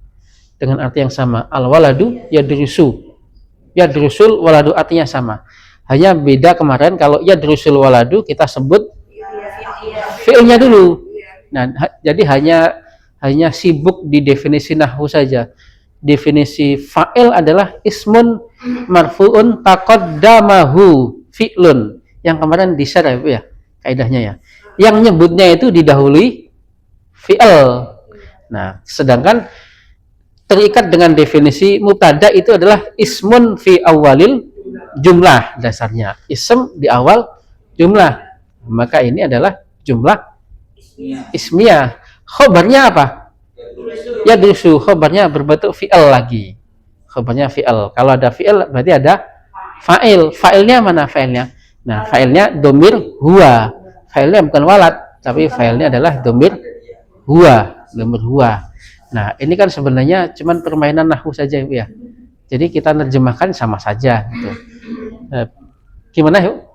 Dengan arti yang sama. Al waladu ya drusu. Ya drusul waladu artinya sama. Hanya beda kemarin kalau ya drusul waladu kita sebut fi'ilnya dulu. Nah, jadi hanya sibuk di definisi nahwu saja. Definisi fa'il adalah ismun marfu'un taqaddamahu fi'lun. Yang kemarin di-share ya, Bu ya, kaidahnya ya. Yang nyebutnya itu didahului fi'il. Nah, sedangkan terikat dengan definisi mubtada itu adalah ismun fi awalil jumlah dasarnya. Ism di awal jumlah. Maka ini adalah jumlah ismiyah. Khobarnya apa? Ya drusu, khobarnya berbentuk fi'il lagi. Khobarnya fi'il. Kalau ada fi'il berarti ada fa'il. Fa'ilnya mana fa'ilnya? Nah, fa'ilnya domir huwa. Fa'ilnya bukan walad, tapi fa'ilnya adalah domir huwa. Domir huwa. Nah, ini kan sebenarnya cuman permainan nahwu saja ya. Jadi kita nerjemahkan sama saja gitu. Gimana yuk?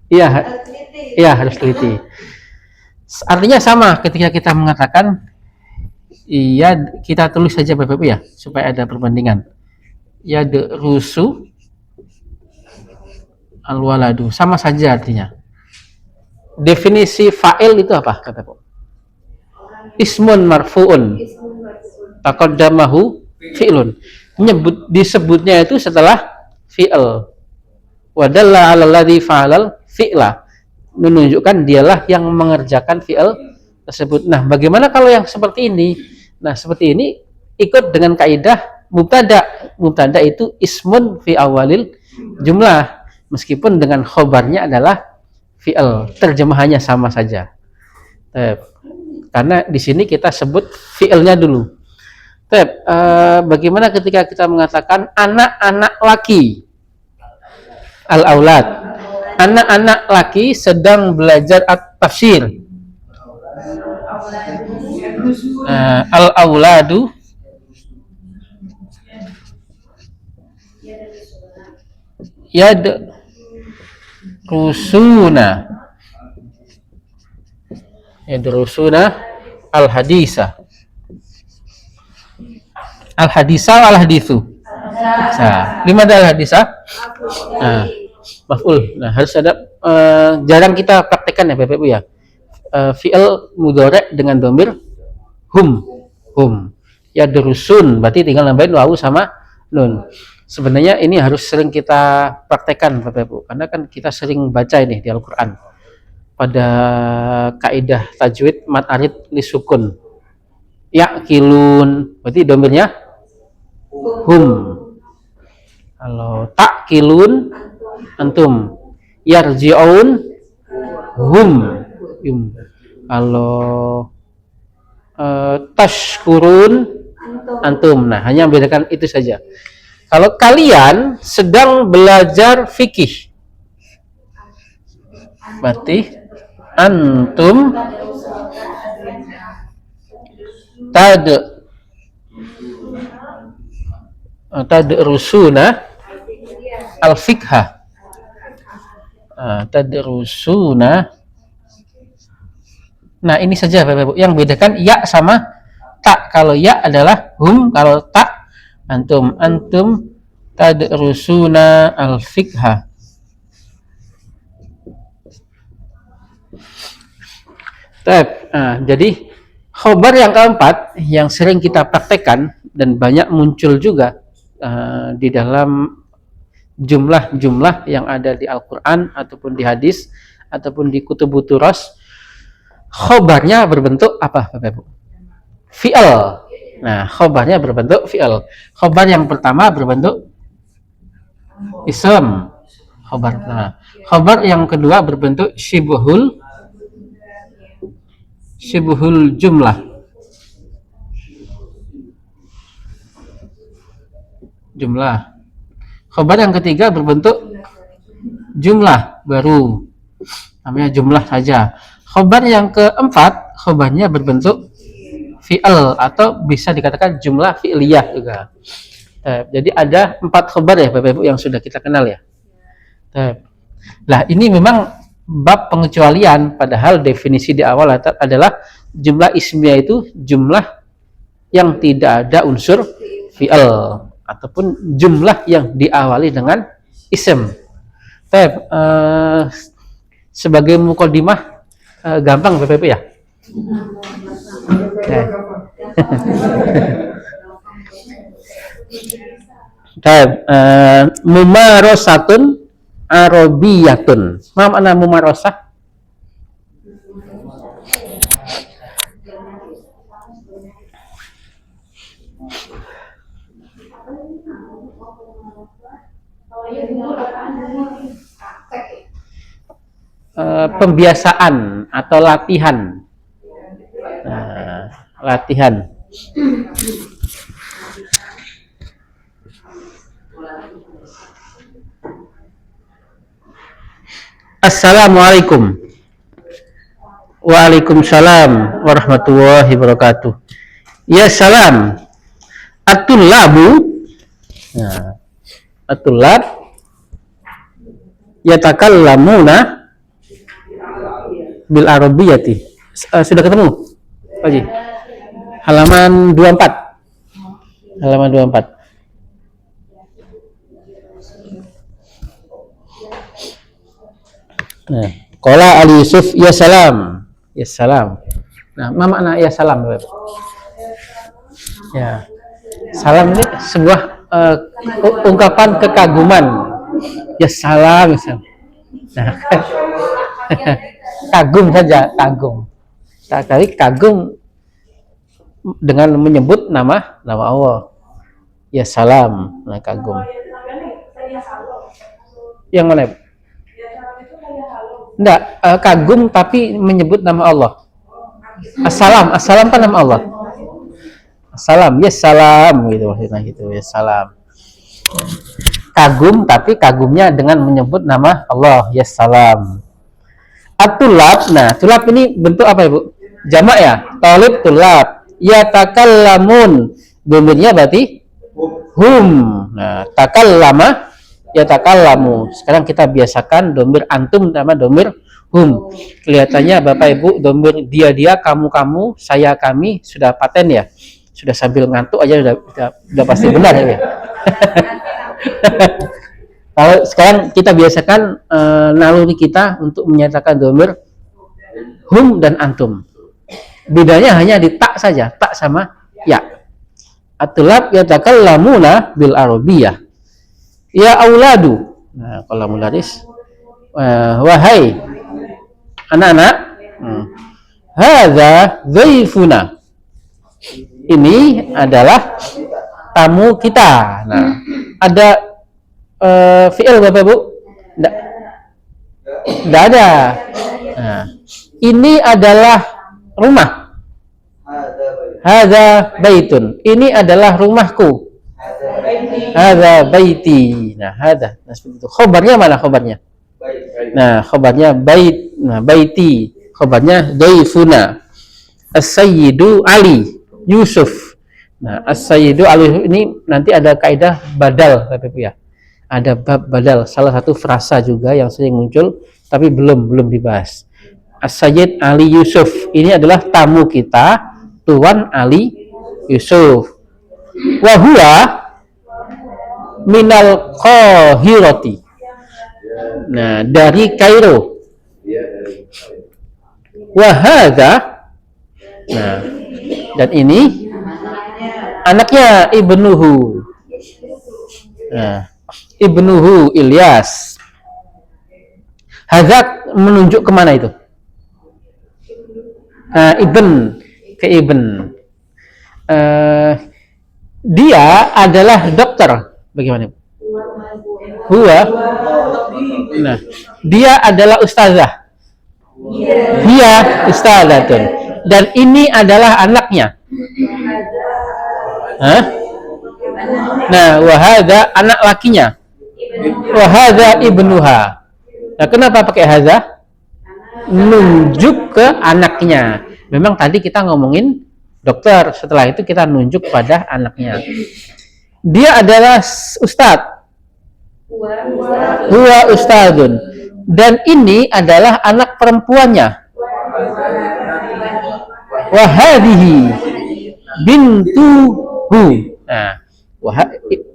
Iya, harus teliti. Artinya sama ketika kita mengatakan iya, kita tulis saja Bapak Ibu ya, supaya ada perbandingan. Ya rusu al-waladu, sama saja artinya. Definisi fa'il itu apa, kata Bu? Ismun marfu'un taqaddamahu fi'lun. Disebutnya itu setelah fi'il. Wa dalla 'ala alladhi fa'alal fi'la. Menunjukkan dialah yang mengerjakan fi'il tersebut. Nah, bagaimana kalau yang seperti ini? Nah, seperti ini ikut dengan kaidah mubtada. Mubtada itu ismun fi awalil jumlah, meskipun dengan khobarnya adalah fi'il. Terjemahannya sama saja. Karena di sini kita sebut fi'ilnya dulu. Bagaimana ketika kita mengatakan anak-anak laki? Al-aulad. Anak-anak laki sedang belajar at-tafsir. Al-auladu yadrusuna al-hadisa. Al-hadisa al-hadithu. Nah, lima al-hadisa. Nah, maf'ul. Nah, harus ada jarang kita praktekkan ya Bapak Ibu ya. Fi'il mudhari' dengan domir hum. Yadrusun berarti tinggal nambahin wawu sama nun. Sebenarnya ini harus sering kita praktekkan Bapak Ibu, karena kan kita sering baca ini di Al-Qur'an. Pada kaidah tajwid mad arid li sukun. Ya'kilun berarti domirnya hum. Kalau ta'kilun antum. Yarji'un hum. Kalau tashkurun antum. Nah, hanya membedakan itu saja. Kalau kalian sedang belajar fikih, berarti antum tadrusuna al-fiqha. Tadrusuna. Nah, ini saja Bapak Ibu yang bedakan ya sama tak. Kalau ya adalah hum, kalau tak antum tadrusuna al-fiqha. Jadi khobar yang keempat yang sering kita praktekkan dan banyak muncul juga di dalam jumlah-jumlah yang ada di Al-Quran ataupun di hadis ataupun di kutubut turas, khobarnya berbentuk apa Bapak Ibu? Fi'il. Nah, khobarnya berbentuk fi'il. Khobar yang pertama berbentuk ism. Khobar yang kedua berbentuk syibhul jumlah. Khobar yang ketiga berbentuk jumlah baru, namanya jumlah saja. Khobar yang keempat, khobarnya berbentuk fi'al atau bisa dikatakan jumlah fi'liyah juga. Jadi ada 4 khobar ya Bapak Ibu yang sudah kita kenal ya. Nah ini memang bab pengecualian, padahal definisi di awal adalah jumlah ismiyah itu jumlah yang tidak ada unsur fi'al ataupun jumlah yang diawali dengan ism. Sebagai mukadimah gampang Bapak Ibu ya. Mumarosatun arabiyatun. Ma makna mumarosah? Pembiasaan atau latihan. Latihan. Assalamualaikum. Waalaikumsalam warahmatullahi wabarakatuh. Ya salam. At-tullabu. At-tullab yatakallamuna bil arabiyyati. Sudah ketemu? Pak Haji? Halaman 24. Halaman 24. Nah, qala Ali Yusuf ya salam. Ya salam. Nah, apa makna ya salam? Ya. Salam ini sebuah ungkapan kekaguman. Ya salam, ya salam. Nah, kagum saja, kagum. Kali kagum dengan menyebut nama Allah. Ya salam, nah kagum. Yang mana? Enggak, kagum tapi menyebut nama Allah. Assalam, assalam kan nama Allah. Assalam, ya salam gitu maksudnya gitu, ya salam. Kagum tapi kagumnya dengan menyebut nama Allah, ya salam. At-tulab, nah tulab ini bentuk apa Ibu? Jamak ya, talib tulab. Ya takallamun, domirnya berarti hum. Nah, takallama ya takallamu. Sekarang kita biasakan domir antum sama domir hum. Kelihatannya Bapak Ibu domir dia, kamu, saya, kami sudah paten ya. Sudah sambil ngantuk aja udah pasti benar ya. Kalau sekarang kita biasakan naluri kita untuk menyatakan domir hum dan antum. Bedanya hanya di tak saja, tak sama ya. At-tulab yatakallamuna bil arabiyyah. Ya auladu. Nah, kalau mularis wahai anak-anak, hadza dhaifuna. Ini adalah tamu kita. Nah, ada fi'il Bapak Ibu? Tidak ada. Nah, ini adalah rumah. Hadza baitun. Ini adalah rumahku. Hadza baiti. Nah, hadza. Nah, seperti itu. Khobarnya mana khobarnya? Nah, khobarnya bait. Nah, baiti. Khobarnya dhaifuna. As-sayyidu Ali Yusuf. Nah, as-sayyidu Ali ini nanti ada kaidah badal Bapak Ibu ya. Ada bab badal, salah satu frasa juga yang sering muncul tapi belum dibahas. As-Sayyid Ali Yusuf, ini adalah tamu kita, Tuan Ali Yusuf. Wa huwa minal Qahirati. Nah, dari Kairo. Wa hadza. Nah, dan ini anaknya ibnuhu. Nah, ibnuhu Ilyas. Hadza menunjuk kemana itu? Ibn ke Ibn. Dia adalah dokter. Bagaimana? Huwa. Nah, dia adalah ustazah. Dia ustazatun. Dan ini adalah anaknya. Hah? Nah, wahada anak lakinya. wa hadza ibnuha. Nah, kenapa pakai hadza? Nunjuk ke anaknya. Memang tadi kita ngomongin dokter, setelah itu kita nunjuk pada anaknya. Dia adalah ustadz. Huwa ustadun. Dan ini adalah anak perempuannya. Wa hadhihi bintuhu. Nah,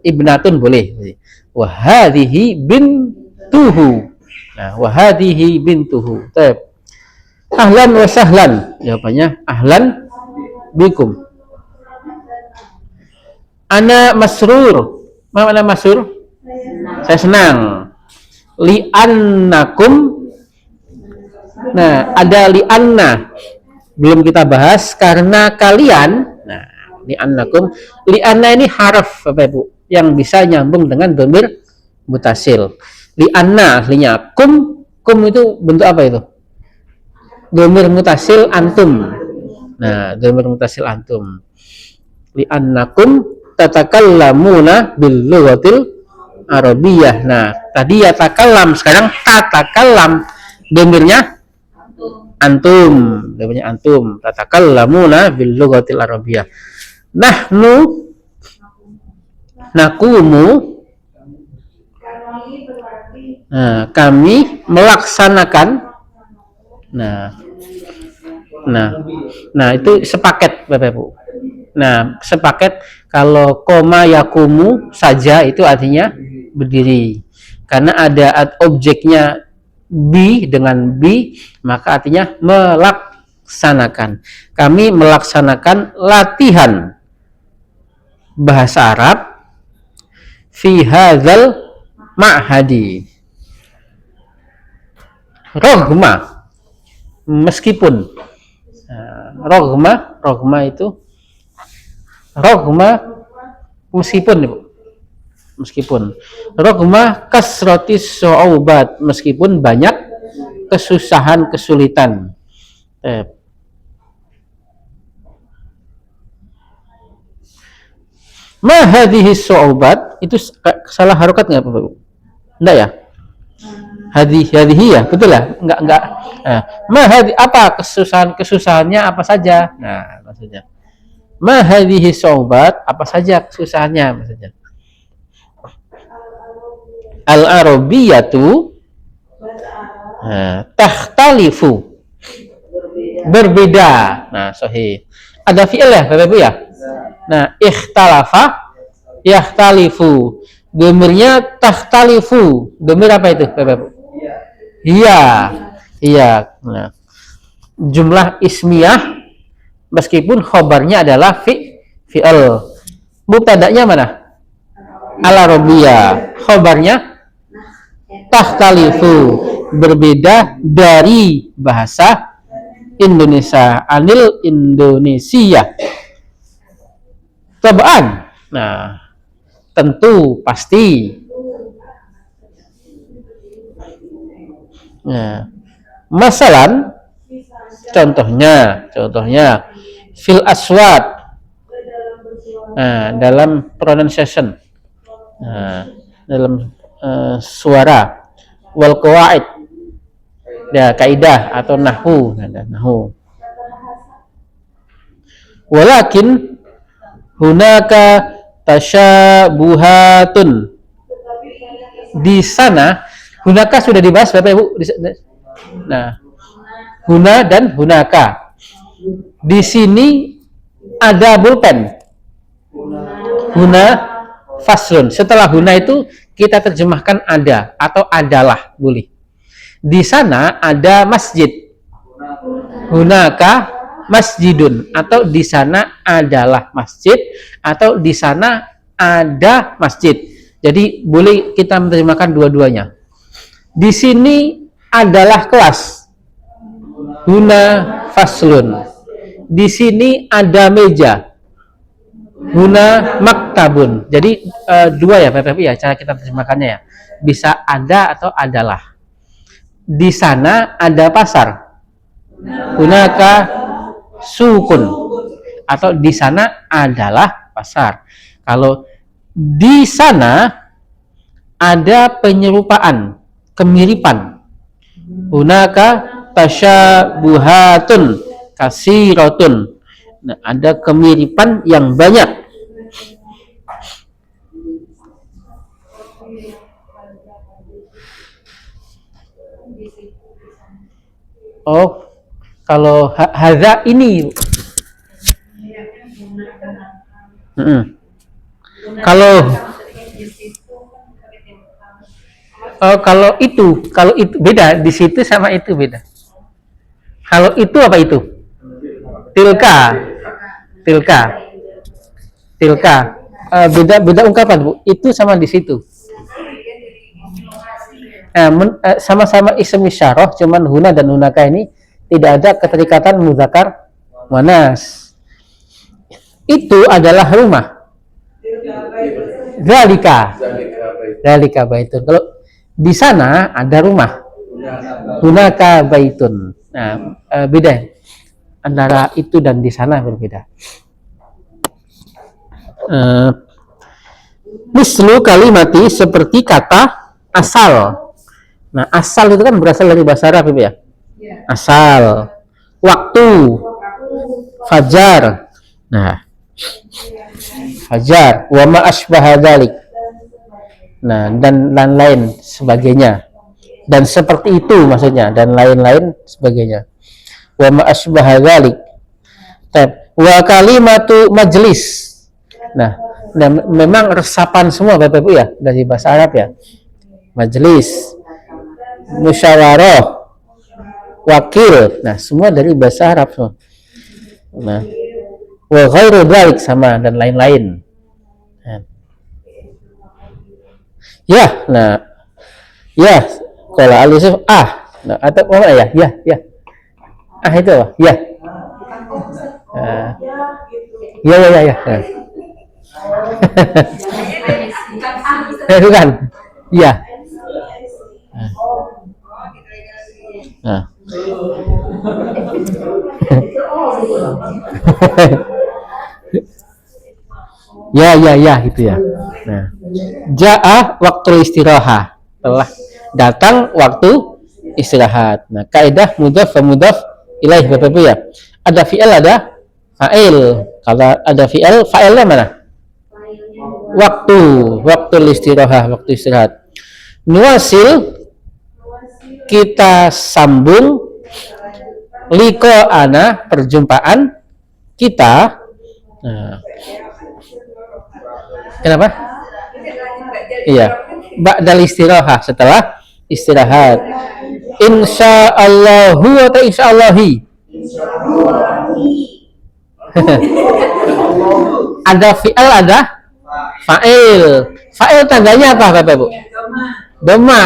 ibnatun boleh. Wa hadhihi bintuhu. Nah, wa hadhihi bintuhu. Baik. Ahlan wa sahlan. Jawabannya ahlan bikum. Ana masrur. Mana masrur? Saya senang. Li'annakum. Nah, ada li'anna. Belum kita bahas karena kalian. Nah, li'annakum. Li'anna ini haraf Bapak Ibu yang bisa nyambung dengan dhamir mutasil. Li'anna aslinya. Kum itu bentuk apa itu? Dhamir mutasil antum. Nah, dhamir mutasil antum. Li'annakum tatakallamuna bil lughatil arabiyyah. Nah, tadi ya takallam, sekarang tatakallam. Dhamirnya antum. Dhamirnya antum. Tatakallamuna bil lughatil arabiyyah. Nahnu nakumu. Nah, kami melaksanakan. Nah, itu sepaket Bapak Ibu. Nah, sepaket kalau koma yakumu saja itu artinya berdiri. Karena ada objeknya bi dengan bi, maka artinya melaksanakan. Kami melaksanakan latihan bahasa Arab fi hadzal ma'hadi. Rogma, meskipun. Rogma itu meskipun Ibu. Meskipun. Rogma kasrotis so'ubat, meskipun banyak kesusahan, kesulitan. Ma hadhihi so'ubat, itu salah harokat nggak Bapak Ibu? Enggak ya? Hadhihi ya, betul ya? Enggak. Ma hadhi, apa kesusahannya apa saja? Nah, maksudnya. Ma hadhihi so'ubat, apa saja kesusahannya maksudnya. Al-arabiyatu takhtalifu, berbeda. Nah, sahih. Ada fi'il ya Bapak Ibu ya? Nah, ikhtalafa yakhtalifu. Dhamirnya takhtalifu. Dhamir apa itu Bapak Ibu? Iya. Nah, jumlah ismiyah meskipun khobarnya adalah fi'il. Mubtada'nya mana? Al-arabiyah. Khobarnya takhtalifu, berbeda dari bahasa Indonesia, anil Indonesia. Tabaan. Nah, tentu, pasti. Nah, masalan, contohnya fil aswad. Nah, dalam pronunciation. Nah, dalam suara. Wal qawaid. Ya, kaidah atau nahwu. Walakin hunaka tasyabuhatun. Di sana hunaka sudah dibahas Bapak Ibu. Nah, huna dan hunaka. Di sini ada pulpen. Huna faslun. Setelah huna itu kita terjemahkan ada atau adalah, boleh. Di sana ada masjid. Hunaka masjidun, atau di sana adalah masjid, atau di sana ada masjid. Jadi boleh kita menerjemahkan dua-duanya. Di sini adalah kelas. Huna faslun. Di sini ada meja. Huna maktabun. Jadi dua ya Bapak Ibu ya cara kita terjemahkannya ya. Bisa ada atau adalah. Di sana ada pasar. Hunaka sukun. Atau di sana adalah pasar. Kalau di sana ada penyerupaan, kemiripan. Hunaka tasyabuhatun kasiratun. Nah, ada kemiripan yang banyak. Oh, kalau hadza ini. Kalau itu beda, di situ sama itu beda. Kalau itu apa itu? Tilka. Beda ungkapan, Bu. Itu sama di situ. Sama-sama isim isyarah, cuman huna dan hunaka ini tidak ada keterikatan muzakkar muannas. Itu adalah rumah. Zalika baitun. Kalau di sana ada rumah. Hunaka baitun. Nah, beda antara itu dan di sana berbeda. Mislu kalimati, seperti kata asal. Nah, asal itu kan berasal dari bahasa Arab ya. Asal, waktu, fajar. Nah, fajar, wa ma asbaha dzalik. Nah, dan lain-lain sebagainya. Dan seperti itu maksudnya, dan lain-lain sebagainya. Wa ma asbaha dzalik. Wa kalimatu majlis. Nah, memang resapan semua Bapak Ibu ya dari bahasa Arab ya. Majlis, musyawarah, wakil. Nah, semua dari bahasa Arab semua. Nah, wa ghairu dzalik, sama dan lain-lain. Nah, kalau al-yusuf nah, atau apa ya? Itu apa? Ya. Bukan. Ya. Nah. Ya itu ya. Nah, ja'a waktu istirahat, telah datang waktu istirahat. Nah, kaidah mudhaf wa mudhaf ilaih Bapak Ibu ya. Ada fi'il, ada fa'il. Kalau ada fi'il, fa'ilnya mana? Waktu istirahat. Nuwasil, kita sambung, liko ana, perjumpaan kita. Nah, kenapa? Iya, ba'dal istirahat, setelah istirahat. Insyaallahu atau insyaallahi? Ada fi'il, ada fa'il. Fa'il tandanya apa Bapak Ibu? Dhamma.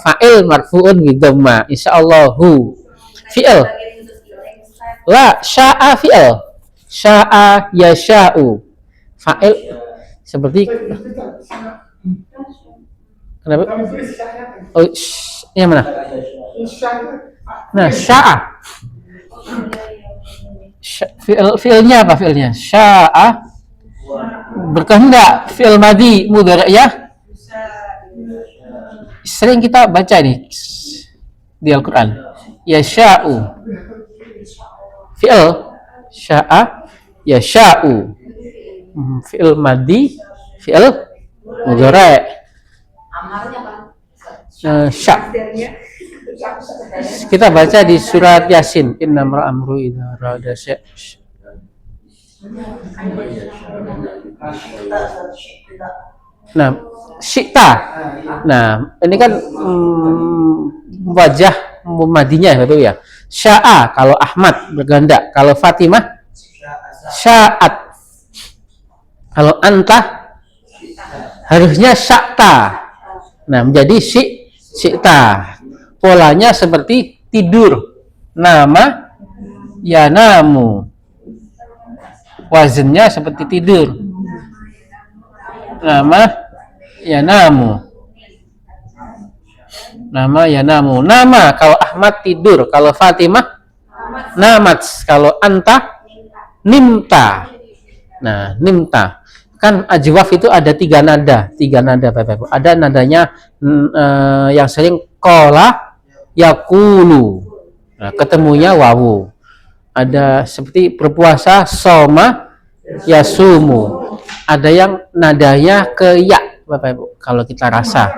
Fa'il marfu'un bi dhamma. Insyaallahu. Fi'il. La, sya'a fi'il. Sya'a yasha'u. Fa'il seperti kenapa? Oh, yang mana? Nah, sya'a. Fi'ilnya apa fi'ilnya? Sya'a berkehendak, fi'il madhi mudhari' ya. Sering kita baca ini di Al-Qur'an. Yasha'u. Fi'il sya'a yasha'u. Fi'il madhi, fi'il mudhari'. Sya'. Kita baca di surat Yasin, innama amru idza arada syai'an. Nah, syi'ta. Nah, ini kan wajah madinya Bapak ya. Sya'a kalau Ahmad berganda, kalau Fatimah sya'at. Kalau anta harusnya sya'ta. Nah, menjadi syi'ta. Polanya seperti tidur. Nama yanamu. Wazennya seperti tidur. Nama yanamu. Nama kalau Ahmad tidur, kalau Fatimah namat, kalau anta nimta. Nah, nimta. kan ajwaf itu ada tiga nada Bapak Ibu. Ada nadanya yang sering qala yaqulu. Nah, ketemunya wawu. Ada seperti berpuasa soma yasumu. Ada yang nadanya ke ya Bapak Ibu kalau kita rasa.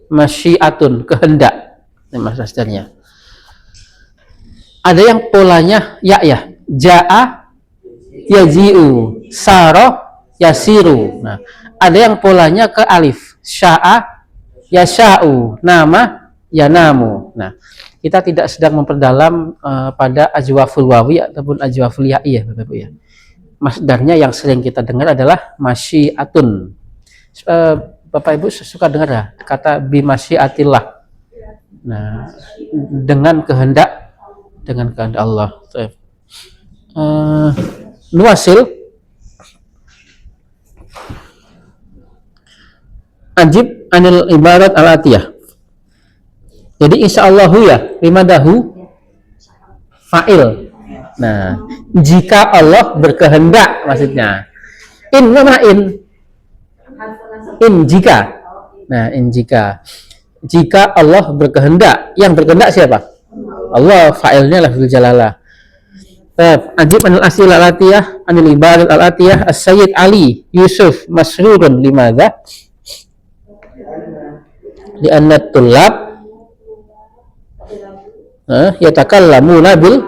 Masyiatun, kehendak. Ini masdarnya. Ada yang polanya ya, jaa yaji'u, saro yasiru. Nah, ada yang polanya ke alif, sya'a yasha'u, nama yanamu. Nah, kita tidak sedang memperdalam pada ajwaful wawi ataupun ajwaful ya'i ya Bapak Ibu ya. Masdarnya yang sering kita dengar adalah masyiatun. Bapak Ibu suka dengar ya kata bimasyiatillah. Nah, dengan kehendak Allah. Nuasil ajib anil ibarat al-atiyah. Jadi insyaallahu ya, limadahu fa'il. Nah, jika Allah berkehendak maksudnya. In mana in? In jika. Nah, in jika. Jika Allah berkehendak, yang berkehendak siapa? Allah, fa'ilnya lafzul jalalah. Ajib anil asil al-atiyah anil ibarat al-atiyah as-sayyid Ali Yusuf masrurun limadha li'anna tullab yatakallamuna bil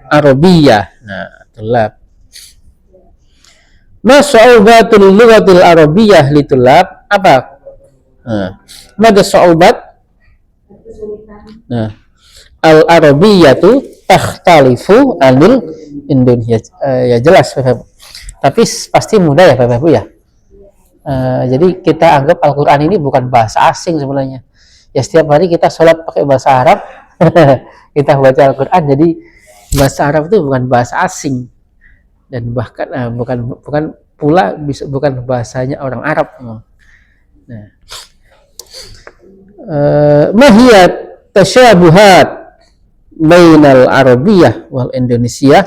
arabiyyah. Nah, tullab ma su'ubatul lughatil arabiyyah li tullab apa? Mada su'ubat? Nah, al-arabiyyatu takhtalifu anil Indonesia. Ya jelas Bapak. Tapi pasti mudah ya Bapak Ibu ya. Jadi kita anggap Al-Qur'an ini bukan bahasa asing sebenarnya. Ya setiap hari kita sholat pakai bahasa Arab, kita baca Al-Qur'an, jadi bahasa Arab itu bukan bahasa asing. Dan bahkan bukan pula bukan bahasanya orang Arab. Nah. Mahiyat tasyabuhat bainal arabiyyah wal Indonesia.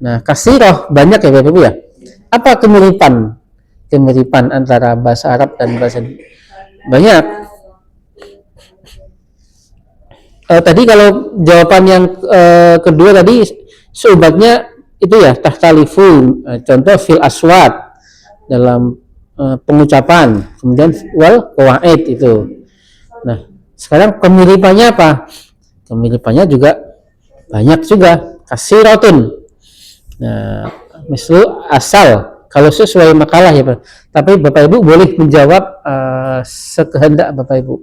Nah, kasirah banyak ya Bapak Ibu ya. Apa kemiripan antara bahasa Arab dan bahasa banyak. Tadi kalau jawaban yang kedua tadi seubatnya itu ya tahtalifu, contoh fil aswat dalam pengucapan, kemudian wal qawaid itu. Nah, sekarang kemiripannya apa? Kemiripannya juga banyak juga, kasiratun. Nah, misal asal kalau sesuai makalah ya Pak. Tapi Bapak Ibu boleh menjawab sekehendak Bapak Ibu.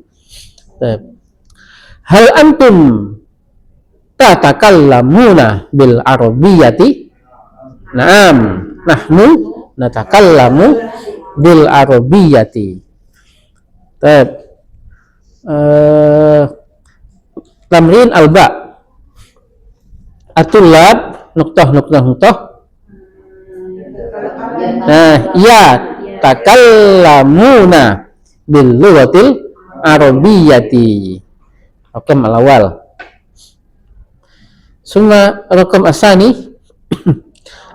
Hal antum tatakallamuna bil arabiyyati? Naam, nahnu natakallamu bil arabiyyati. Tamrin alba atulab nuktah. Nah, ya takallamuna bil lughatil arabiyyati. Rakam al-awal. Summa rakam asani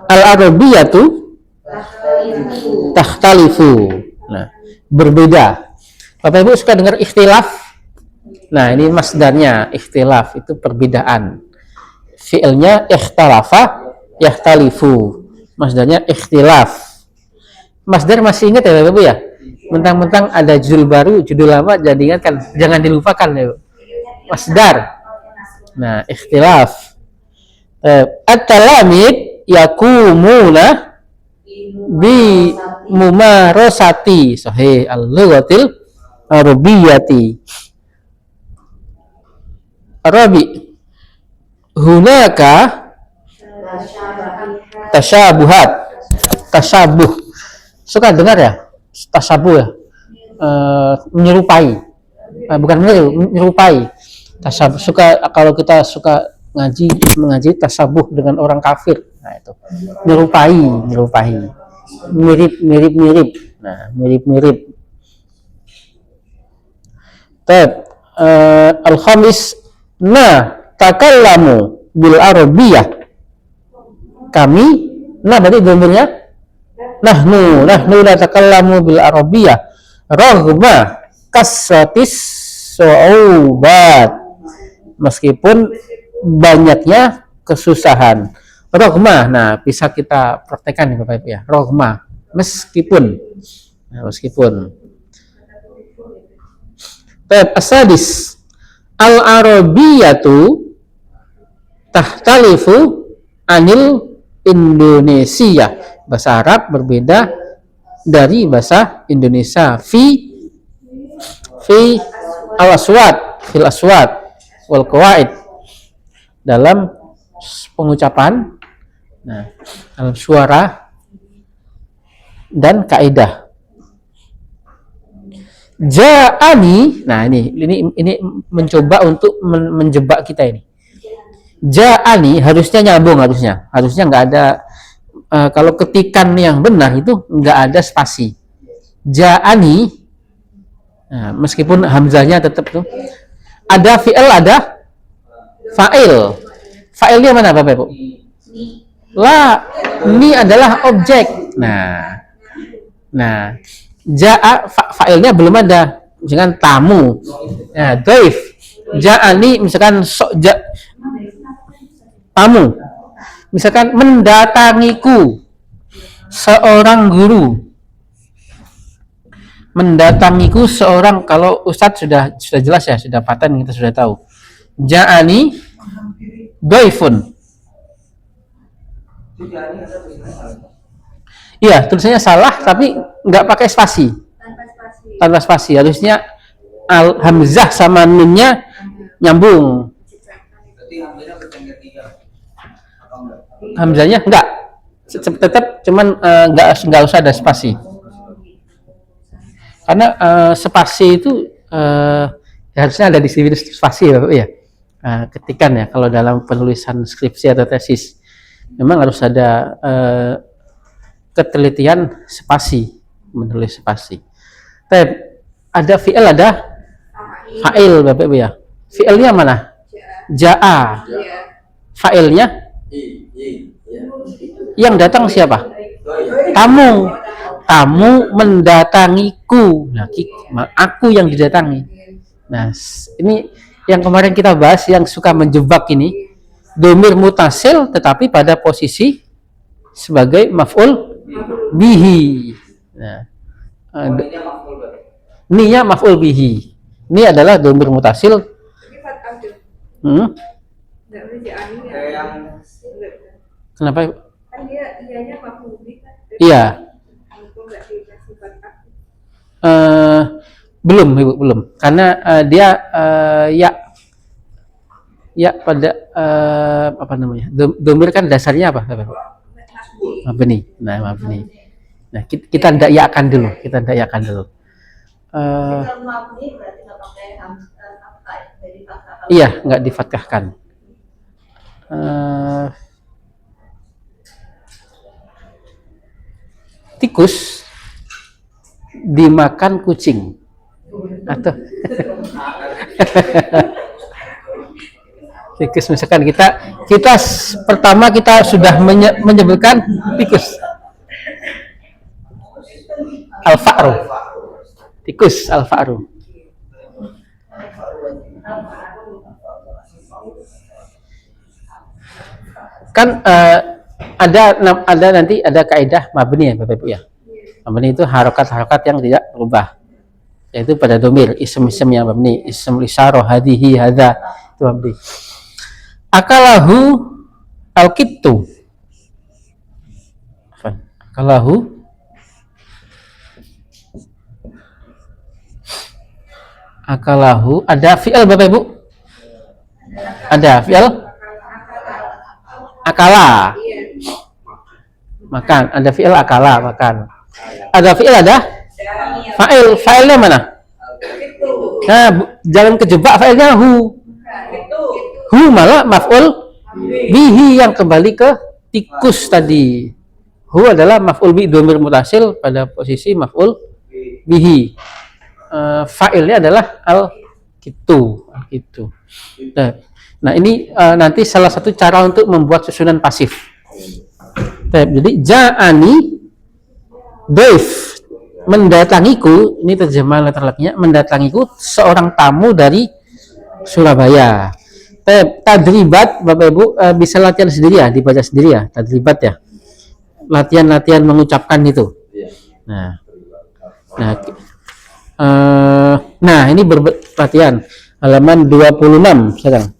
al-arabiyyatu takhtalifu. Nah, berbeda. Bapak Ibu suka dengar ikhtilaf? Nah, ini masdarnya ikhtilaf itu perbedaan. Fi'ilnya ikhtalafa yakhtalifu. Masdarnya ikhtilaf. Masdar masih ingat ya Bapak Ibu ya? Mentang-mentang ada judul baru, judul lama jadi ingatkan, jangan dilupakan ya. Masdar. Nah, ikhtilaf. At-talamid yakumuna bi mumarasati sahih al-lughatil arabiyyati. Arabi hunaka tasyabuh. Suka dengar ya tasyabuh ya, menyerupai, bukan menyerupai. Tasyabuh, suka kalau kita suka mengaji tasyabuh dengan orang kafir. Nah, itu menyerupai, mirip. Nah, mirip. Al-khamis takallamu bil arabiyah. Kami, nah berarti domirnya nahnu natakallamu bil arabiyah raghma kasratis su'ubat, meskipun banyaknya kesusahan. Rohmah, nah bisa kita praktekkan ya Bapak Ibu ya. Rohmah, meskipun, nah, meskipun. Tab asadis, al arabiyatu tahtalifu anil Indonesia. Bahasa Arab berbeda dari bahasa Indonesia. Fi al aswad, fil aswad wal qawaid, dalam pengucapan, nah, dalam suara dan kaidah. Ja'ani, nah ini mencoba untuk menjebak kita ini. Ja'ani harusnya nyambung, harusnya nggak ada kalau ketikan yang benar itu nggak ada spasi. Ja'ani, nah, meskipun hamzahnya tetap tuh ada fi'il, ada fa'il. Fa'ilnya mana Bapak Ibu? La, ni adalah objek. Nah, ja'a fa'ilnya belum ada. Misalkan tamu. Nah, dhaif. Ja'ani misalkan tamu. Misalkan mendatangiku seorang guru. Mendatangiku seorang, kalau Ustadz sudah jelas ya, sudah paten, kita sudah tahu. Ja'ani dhaifun. Iya, tulisannya salah tapi nggak pakai spasi. Tanpa spasi. Harusnya hamzah sama nunnya nyambung. Hamzahnya enggak. Tetap cuman enggak usah ada spasi. Karena spasi itu harusnya ada di sini spasi ya, Bapak ya. Ketikan ya, kalau dalam penulisan skripsi atau tesis memang harus ada ketelitian spasi, menulis spasi. Ada fi'il, ada fa'il Bapak Ibu ya. Fi'ilnya mana? Ja'a. Fa'ilnya yang datang siapa? Tamu. Tamu mendatangiku. Nah, aku yang didatangi. Nah, ini yang kemarin kita bahas, yang suka menjebak ini, domir mutasil tetapi pada posisi sebagai maf'ul bihi. Nah, ninya maf'ul bihi. Ini adalah domir mutasil. Kenapa? Iya. Belum Ibu, belum. Karena dia ya pada apa namanya? Domir kan dasarnya apa? Mabni. Nah, mabni. Nah, kita ndak yakan dulu. Iya, nggak difathahkan. Tikus dimakan kucing atau tikus, misalkan kita pertama kita sudah menyebutkan tikus, al-fa'ru, tikus al-fa'ru. Kan ada nanti ada kaidah mabni ya Bapak Ibu ya. Mabni itu harokat yang tidak berubah, yaitu pada domir, ism yang mabni, ism isyarah, hadihi, hadza, itu mabni. Akalahu al-kittu. Akalahu ada fi'il Bapak Ibu? Ada fi'il? Akala. Makan. Ada fi'il akala, makan. Ada fi'il, ada fa'il. Fa'ilnya mana? Nah, jangan kejebak fa'ilnya hu. Hu malah maf'ul bihi yang kembali ke tikus tadi. Hu adalah maf'ul bi dhamir mutasil pada posisi maf'ul bihi. Fa'ilnya adalah al-kitu. Nah, Nah, ini nanti salah satu cara untuk membuat susunan pasif. Jadi ja'ani daif, mendatangiku, ini terjemahan letter-letternya, mendatangiku seorang tamu dari Surabaya. Tadribat, Bapak Ibu bisa latihan sendiri ya, dibaca sendiri ya, tadribat ya. Latihan-latihan mengucapkan itu. Nah ini latihan halaman 26 sekarang.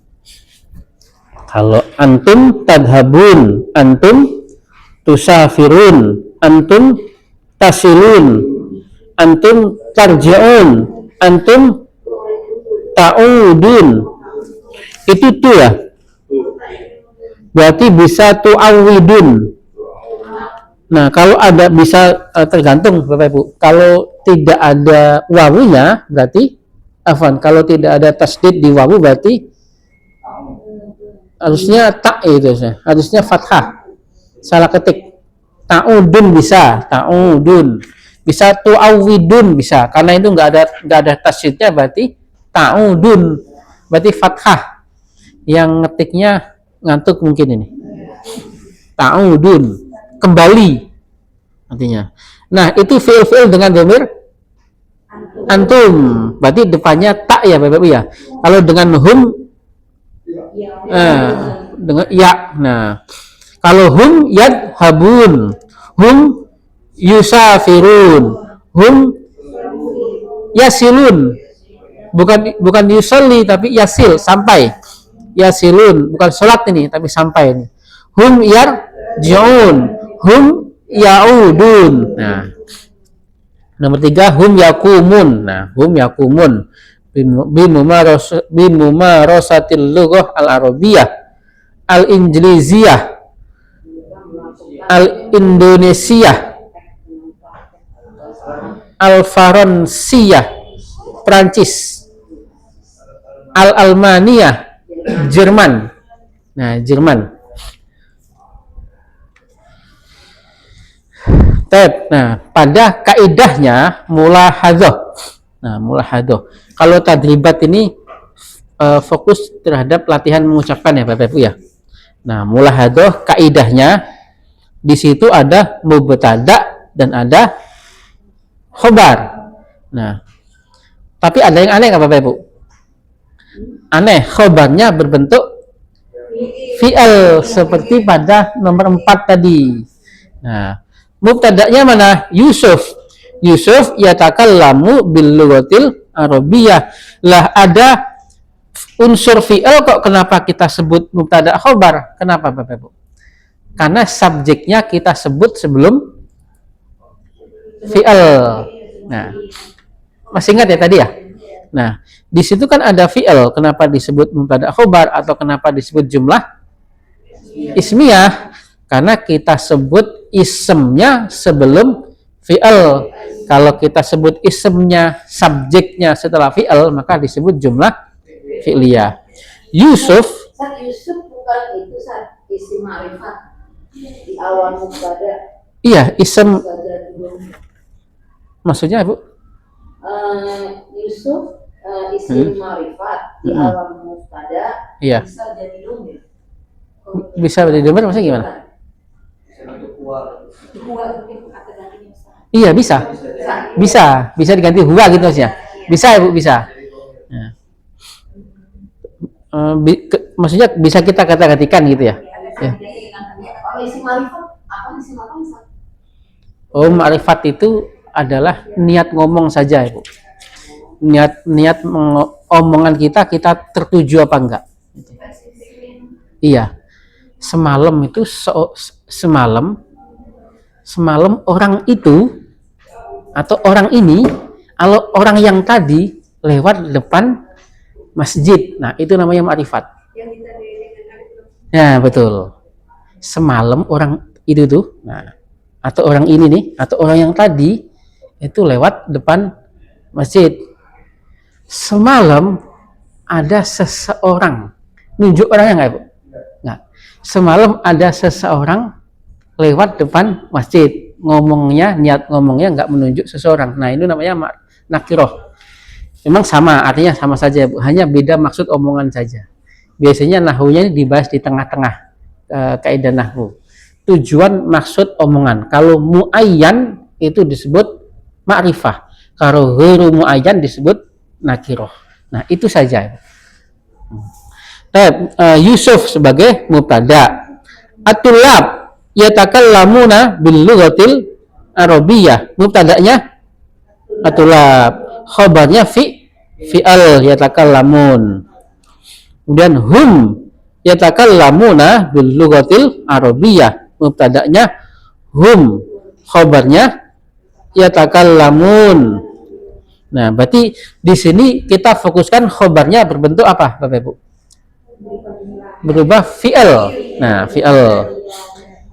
Kalau antum tadhabun, antum tusafirun, antum tasilun, antum tarji'un, antum ta'udun. Itu tuh ya. Berarti bisa tu'awidun. Nah, kalau ada bisa tergantung Bapak Ibu. Kalau tidak ada wawunya berarti kalau tidak ada tasdid di wawu berarti harusnya tak itu, harusnya fathah. Salah ketik. Ta'udun bisa, ta'udun. Bisa tu'awidun bisa. Karena itu enggak ada tasdidnya berarti ta'udun. Berarti fathah. Yang ngetiknya ngantuk mungkin ini. Ta'udun, kembali artinya. Nah, itu fi'il dengan dhamir antum. Berarti depannya tak ya Bapak Ibu ya. Kalau dengan hum dengan ya. Nah, kalau hum yadhabun, hum yusafirun, hum yasilun. Bukan yusalli tapi yasil, sampai. Yasilun, bukan sholat ini tapi sampai ini. Hum yarji'un, hum yaudun. Nah, nomor 3 hum yakumun. Nah, hum yakumun bimumarasatil lughah al-arabiyyah al-injiliziyah al-indonesiah al-faransiyah Prancis al-almaniyah Jerman. Nah, Jerman. Nah, pada kaidahnya mulahadzah. Nah, mulahadzah. Kalau tadribat ini fokus terhadap latihan mengucapkan ya Bapak Ibu ya. Nah, mulahadzah kaidahnya di situ ada mubtada dan ada khobar. Nah, tapi ada yang aneh nggak Bapak Ibu? Aneh, khobarnya berbentuk fi'al seperti pada nomor 4 tadi. Nah, mubtada'nya mana? Yusuf. Yusuf yatakallamu bil lughatil arabiyyah. Lah ada unsur fi'al kok kenapa kita sebut mubtada' khobar? Kenapa Bapak Ibu? Karena subjeknya kita sebut sebelum fi'al. Nah, masih ingat ya tadi ya? Nah, di situ kan ada fi'il. Kenapa disebut mubtada' khobar atau kenapa disebut jumlah ismiyah? Karena kita sebut isemnya sebelum fi'il. Kalau kita sebut isemnya, subjeknya setelah fi'il, maka disebut jumlah fi'liyah. Yusuf. Yusuf bukan itu isim ma'rifat di awal mubtada. Iya, isem. Maksudnya Bu? Yusuf isim ma'rifat di awal mubtada iya. bisa jadi domir. Bisa jadi domir maksudnya gimana? Iya, bisa. Bisa diganti huwa gitu maksudnya. Bisa ya Bu, bisa. Nah. Maksudnya bisa kita kata-katikan gitu ya. Ya. Isim ma'rifat apa isim apa? Oh, ma'rifat itu adalah niat ngomong saja Ibu. Niat omongan kita tertuju apa enggak gitu. Iya, semalam itu semalam orang itu atau orang ini, kalau orang yang tadi lewat depan masjid, nah itu namanya ma'rifat. Ya betul, semalam orang itu tuh, nah atau orang ini nih, atau orang yang tadi itu lewat depan masjid. Semalam ada seseorang, nunjuk orangnya nggak Bu? Nggak. Semalam ada seseorang lewat depan masjid, niat ngomongnya nggak menunjuk seseorang. Nah itu namanya nakiroh. Memang sama, artinya sama saja Bu, hanya beda maksud omongan saja. biasanya nahwunya ini dibahas di tengah-tengah kaidah nahwu. Tujuan maksud omongan. Kalau muayyan itu disebut ma'rifah. Kalau ghairu muayyan disebut nakiroh. Nah, itu saja. Yusuf sebagai mubtada. At-tullab yatakallamuna bil lughatil arabiyyah. Mubtada'nya at-tullab. Khabarnya fi'al yatakallamun. Kemudian hum yatakallamuna bil lughatil arabiyyah. Mubtada'nya hum. Khabarnya yatakallamun. Nah, berarti di sini kita fokuskan khabarnya berbentuk apa, Bapak Ibu? Berubah fi'al. Nah, fi'al.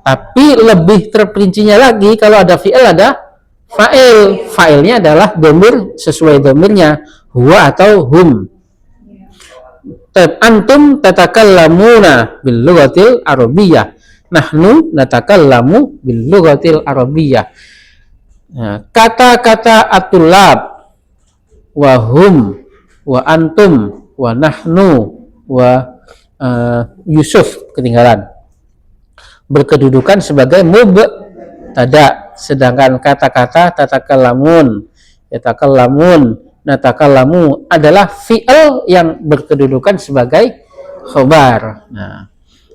Tapi lebih terperincinya lagi, kalau ada fi'al ada fa'il. Fa'ilnya adalah dhamir sesuai dhamirnya, huwa atau hum. Antum tatakallamuna bil lughatil arabiyyah. Nahnu natakallamu bil lughatil arabiyyah. Nah, kata-kata at-tullab wa hum wa antum wa nahnu wa Yusuf ketinggalan berkedudukan sebagai mubtada, sedangkan kata-kata tatakallamun, yatakallamun, natakallamu adalah fi'il yang berkedudukan sebagai khobar. Nah,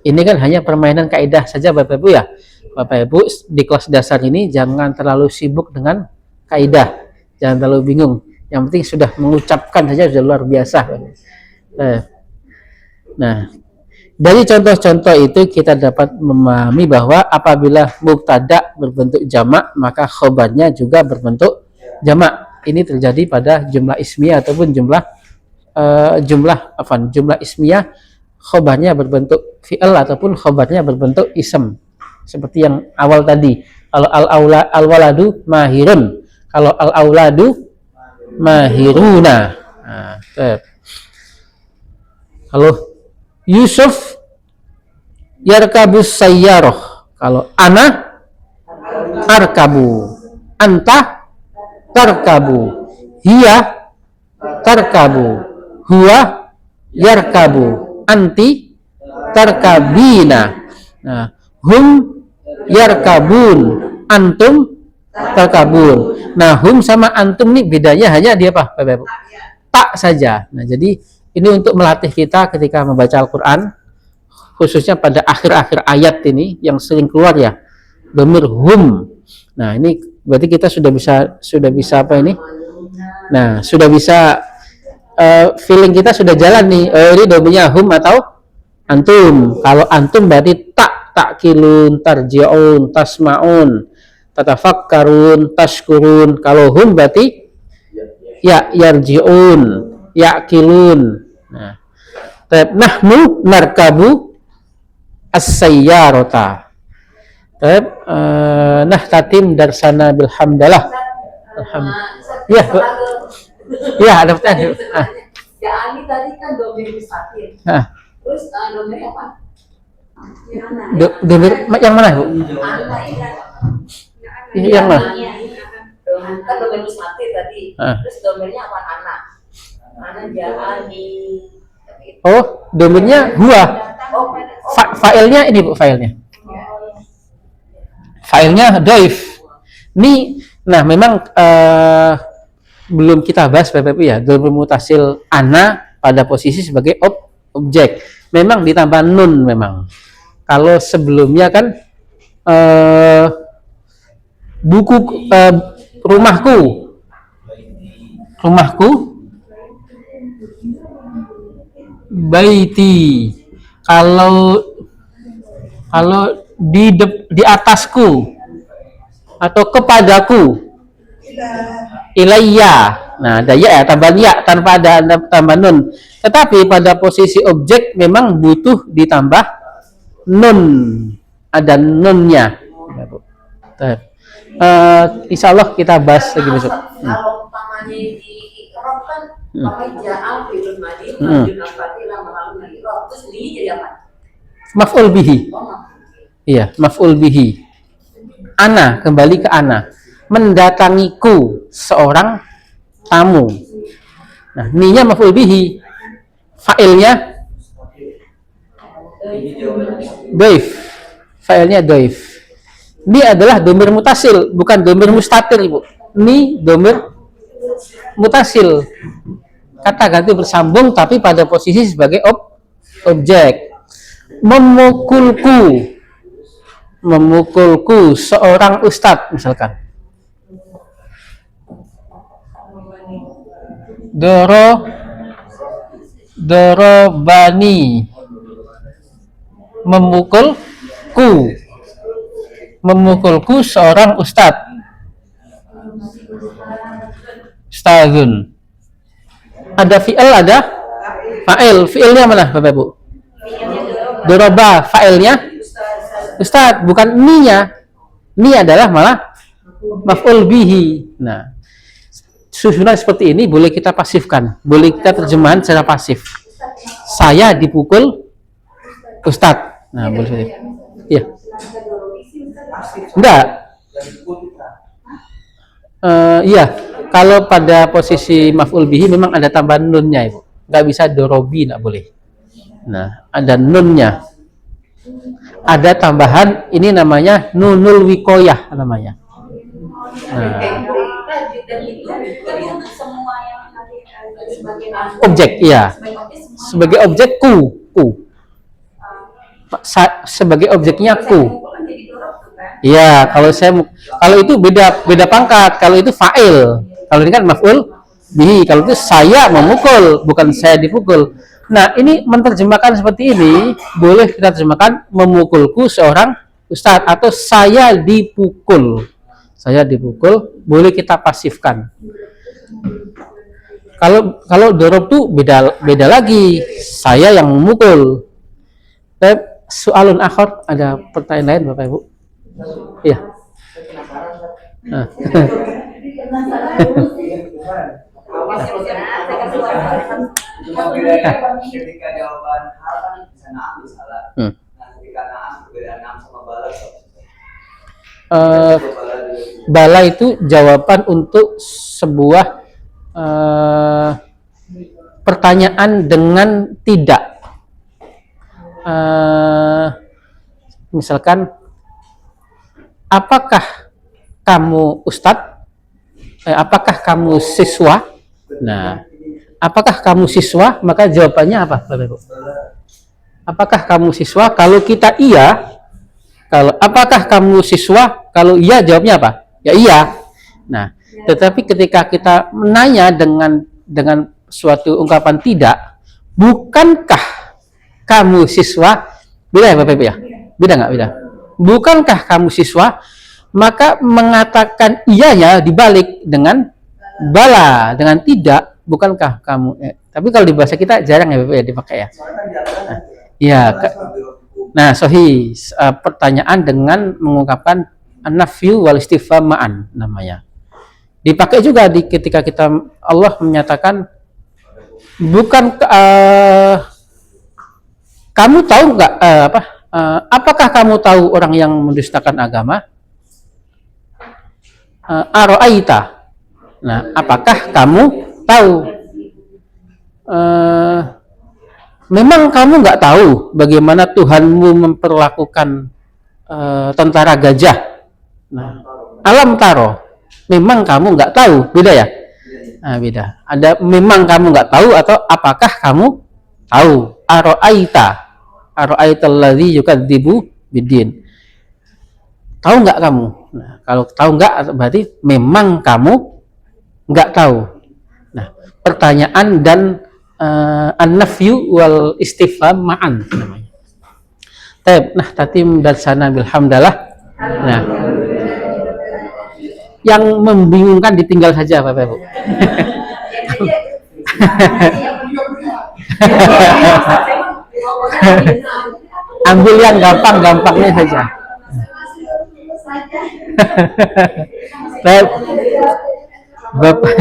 ini kan hanya permainan kaidah saja Bapak Ibu ya. Bapak Ibu di kelas dasar ini jangan terlalu sibuk dengan kaidah, jangan terlalu bingung. Yang penting sudah mengucapkan saja sudah luar biasa. Nah, dari contoh-contoh itu kita dapat memahami bahwa apabila mubtada berbentuk jamak, maka khobarnya juga berbentuk jamak. Ini terjadi pada jumlah ismiyah ataupun jumlah ismiyah, khobarnya berbentuk fi'il ataupun khobarnya berbentuk ism. Seperti yang awal tadi, kalau al-waladu mahirun, kalau al-auladu mahiruna. Nah, kalau Yusuf yarkabus sayyarah, kalau ana arkabu, anta tarkabu, hiya tarkabu, huwa yarkabu, anti tarkabina. Nah, hum yarkabun, antum tarkabun. Nah, hum sama antum nih bedanya hanya di apa, Bapak Ibu? Tak saja. Nah, jadi ini untuk melatih kita ketika membaca Al-Quran, khususnya pada akhir-akhir ayat ini yang sering keluar ya, dhamir hum. Nah, ini berarti kita sudah bisa apa ini? Nah, sudah bisa feeling kita sudah jalan nih. Ini dhamirnya hum atau antum. Kalau antum berarti takkilun, tarji'un, tasma'un, tatafakkarun, tashkurun. Kalau hum berarti ya yarji'un, ya'kilun. Nah, nahnu narkabu as-sayyarata. Nahtatim darsana bilhamdalah. Ya, ya ada pertanyaan. Ya, Ani tadi kan domir mustatir. Terus domirnya apa? Domir yang mana, Bu? Yang mana? Kan domir mustatir tadi. Terus domirnya apa? Anak. Anak ja'ani. Oh, domirnya huwa. Failnya ini Bu, failnya. Filenya doif. Ini, nah memang belum kita bahas Bapak Ibu ya, dhamir mutasil ana pada posisi sebagai objek. Memang ditambah nun memang. Kalau sebelumnya kan rumahku, baiti. Kalau di atasku atau kepadaku, ilayya. Nah, ada ya tambah ya tanpa ada tambah nun. Tetapi pada posisi objek memang butuh ditambah nun, ada nunnya. Insya Allah kita bahas lagi besok. Kalau umpamanya di ikrab kan pakai ja'al fi'il madhi mabniun 'alal fathi la mahallu min i'rab. Terus bunyi jadi apa? Maf'ul bihi. Iya, maf'ul bihi. Ana, kembali ke ana. Mendatangiku seorang tamu. Nah, ninya maf'ul bihi. Fa'ilnya Ini jawabannya. Doif. Fa'ilnya doif. Ini adalah domir mutasil, bukan domir mustatir, Ibu. Ini domir mutasil. Kata ganti bersambung tapi pada posisi sebagai objek. Memukulku. Memukulku seorang ustadz misalkan. Dorobani. Memukulku seorang ustadz. Ustadzun. Ada fi'il, ada fa'il. Fi'ilnya mana Bapak Ibu? Doroba, fa'ilnya ustadz, bukan ninya. Ni adalah malah maf'ul bihi. Nah, susunan seperti ini boleh kita pasifkan, boleh kita terjemahan secara pasif. Saya dipukul ustadz. Nah, boleh seperti itu. Iya. Enggak. Iya. Kalau pada posisi maf'ul bihi memang ada tambahan nunnya, Ibu. Enggak bisa dorobi, enggak boleh. Nah, ada nunnya. Ada tambahan, ini namanya nunul wikoyah namanya. Nah, semua yang nanti sebagai objek, iya. Sebagai objek ku. Sebagai objeknya ku. Iya, kalau itu beda pangkat. Kalau itu fa'il. Kalau ini kan maf'ul bihi. Kalau itu saya memukul, bukan saya dipukul. Nah, ini menerjemahkan seperti ini, boleh kita terjemahkan memukulku seorang ustadz atau saya dipukul. Saya dipukul, boleh kita pasifkan. Kalau dorob tuh beda lagi. Saya yang memukul. Soalun akhir, ada pertanyaan lain Bapak Ibu? Iya. Nah. Ketika jawaban hal kan bisa naam misalnya. Nah, ketika naam perbedaan naam sama bala. Bala itu jawaban untuk sebuah pertanyaan dengan tidak. Misalkan, apakah kamu ustadz? Apakah kamu siswa? Nah, apakah kamu siswa? Maka jawabannya apa, Bapak Ibu? Apakah kamu siswa? Kalau kita iya. Kalau apakah kamu siswa? Kalau iya, jawabnya apa? Ya iya. Nah, tetapi ketika kita menanya dengan suatu ungkapan tidak, bukankah kamu siswa? Beda ya Bapak Ibu ya? Beda nggak? Beda. Bukankah kamu siswa? Maka mengatakan iyanya dibalik dengan bala, dengan tidak, bukankah kamu? Tapi kalau di bahasa kita jarang ya Bapak ya dipakai ya. Iya. Nah, sahih, pertanyaan dengan mengungkapkan an-nafyu wal istifham ma'an namanya. Dipakai juga ketika kita Allah menyatakan bukan kamu tahu nggak apakah kamu tahu orang yang mendustakan agama? Aro'aita. Nah, apakah kamu tahu? Memang kamu nggak tahu bagaimana Tuhanmu memperlakukan tentara gajah. Nah, alam taro. Memang kamu nggak tahu, beda ya? Nah, beda. Ada memang kamu nggak tahu atau apakah kamu tahu? Aro'aita alladzi yukadzibu biddin. Tahu nggak kamu? Nah, kalau tahu nggak berarti memang kamu nggak tahu. Nah, pertanyaan dan an-nafyu wal istifham ma'an namanya. Nah, tatim dan sana bilhamdalah. Nah, yang membingungkan ditinggal saja Bapak Ibu. Ambil yang gampang-gampangnya saja. Bapak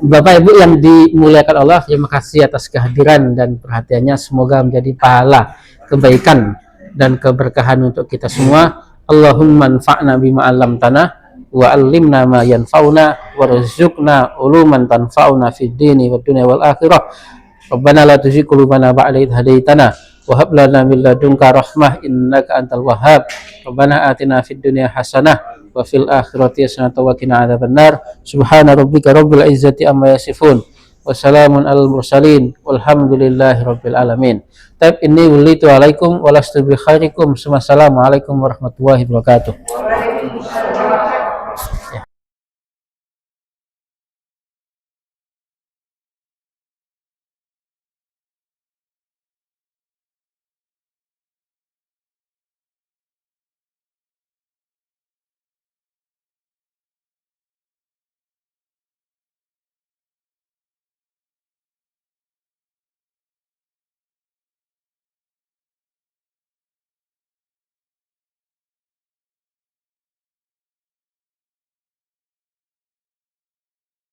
Bapak Ibu yang dimuliakan Allah, terima kasih atas kehadiran dan perhatiannya. Semoga menjadi pahala, kebaikan dan keberkahan untuk kita semua. Allahumma anfa'na bima 'allamtana wa 'allimna ma yanfa'una warzuqna uluman tanfa'una fid dini wad dunya wal akhirah. Rabbana la tuzigh qulubana ba'da idh hadaitana wa hab lana min ladunka rahmah innaka antal wahhab. Rabbana atina fid dunya hasanah wa fil akhirati hasanah wa qina adzabannar. Subhana rabbika rabbil izzati amma yasifun. Wassalamun alal mursalin walhamdulillahi rabbil alamin. Tab inni wulitu alaikum walastu bi khairikum. Assalamualaikum warahmatullahi wabarakatuh.